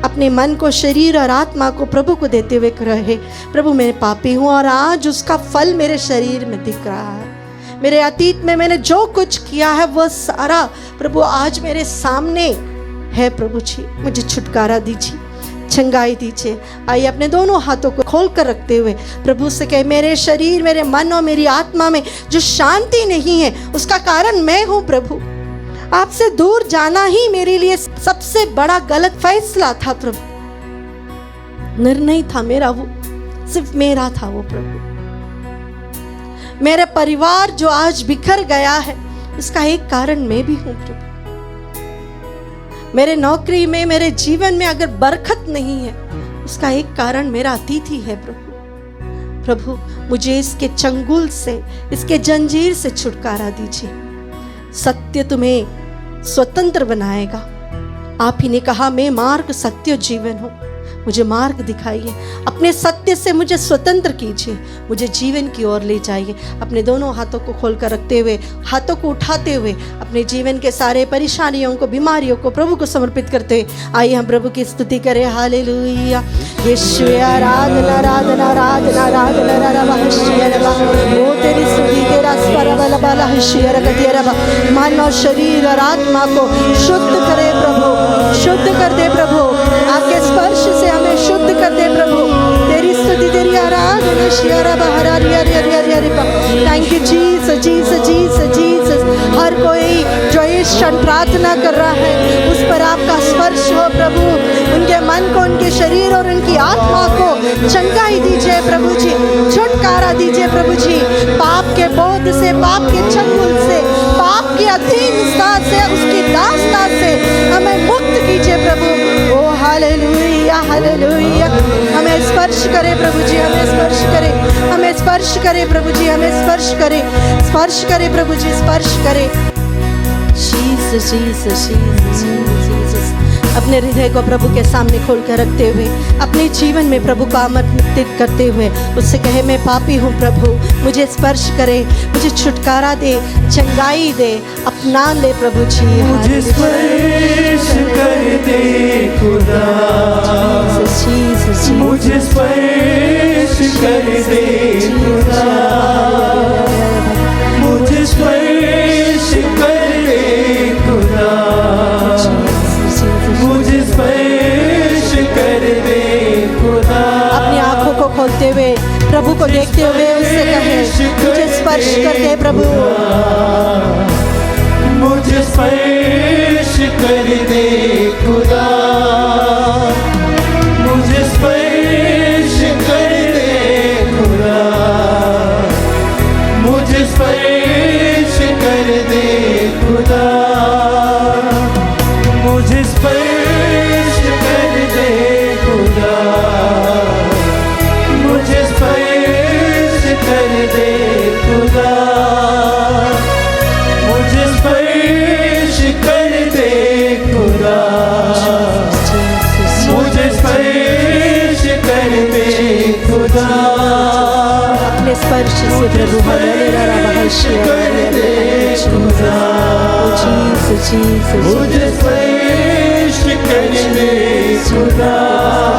अपने मन को, शरीर और आत्मा को प्रभु को देते हुए कहे, प्रभु मैं पापी हूँ और आज उसका फल मेरे शरीर में दिख रहा है। मेरे अतीत में मैंने जो कुछ किया है वह सारा प्रभु आज मेरे सामने है। प्रभु जी मुझे छुटकारा दीजिए, चंगाई दीजिए। आइए अपने दोनों हाथों को खोल कर रखते हुए प्रभु से कहे, मेरे शरीर, मेरे मन और मेरी आत्मा में जो शांति नहीं है उसका कारण मैं हूँ प्रभु। आपसे दूर जाना ही मेरे लिए सबसे बड़ा गलत फैसला था प्रभु। निर्णय था मेरा, वो सिर्फ मेरा था वो प्रभु। मेरे परिवार जो आज बिखर गया है उसका एक कारण मैं भी हूं प्रभु। मेरे नौकरी में, मेरे जीवन में अगर बरकत नहीं है उसका एक कारण मेरा अतीत ही है प्रभु। प्रभु मुझे इसके चंगुल से, इसके जंजीर से छुटकारा दीजिए। सत्य तुम्हें स्वतंत्र बनाएगा। आप ही ने कहा, मैं मार्ग, सत्य, जीवन हूँ। मुझे मार्ग दिखाइए, अपने सत्य से मुझे स्वतंत्र कीजिए, मुझे जीवन की ओर ले जाइए। अपने दोनों हाथों को खोलकर रखते हुए, हाथों को उठाते हुए अपने जीवन के सारे परेशानियों को, बीमारियों को प्रभु को समर्पित करते हुए आइए हम प्रभु की स्तुति करें। हालेलुया। यीशु आराधना आराधना आराधना आराधना। वो तेरी स्तुति, तेरा स्वर वाला बाला हशियर कतियरबा। मन और शरीर और आत्मा को शुद्ध करे प्रभु, शुद्ध कर दे प्रभु। आपके स्पर्श से हमें शुद्ध कर दे प्रभु। तेरी स्तुति, तेरी आराधना शियरा बहरा रिया रिया रिया रिया रिया। Thank you Jesus, Jesus, Jesus, Jesus. हर कोई जो इस क्षण प्रार्थना कर रहा है उस पर आपका स्पर्श हो प्रभु। उनके मन को, उनके शरीर और उनकी आत्मा को चंगाई दीजिए प्रभु जी, छुटकारा दीजिए प्रभु जी। पाप के बोझ से, पाप के चंगुल से, पाप के अधीनता से, उसकी दास्ता से हमें मुक्त कीजिए प्रभु। ओ हालेलुया, हालेलुया। हमें स्पर्श करे प्रभु जी, हमें स्पर्श करे, हमें स्पर्श करे प्रभु जी, हमें स्पर्श करे, स्पर्श करे प्रभु जी, स्पर्श करे। Jesus, Jesus, Jesus, Jesus. अपने हृदय को प्रभु के सामने खोल कर रखते हुए, अपने जीवन में प्रभु को आमंत्रित करते हुए उससे कहे, मैं पापी हूँ प्रभु, मुझे स्पर्श करे, मुझे छुटकारा दे, चंगाई दे, अपना ले प्रभु जी। मुझे स्पर्श कर दे खुदा, मुझे स्पर्श कर दे खुदा, मुझे स्पर्श कर दे खुदा, मुझे स्पर्श कर दे खुदा। अपनी आंखों को खोलते हुए प्रभु को देखते हुए उससे कहे, मुझे स्पर्श कर दे प्रभु, मुझे स्पर्श कर दे खुदा, मुझे स्पर्श कर दे खुदा, मुझे स्पर्श कर दे खुदा, मुझे स्पर्श कर दे खुदा, मुझे स्पर्श कर दे खुदा, मुझे स्पर्श कर दे खुदा, मुझे स्पर्श कर दे खुदा। अपने स्पर्श से प्रभु मुझे स्पर्श कर दे खुदा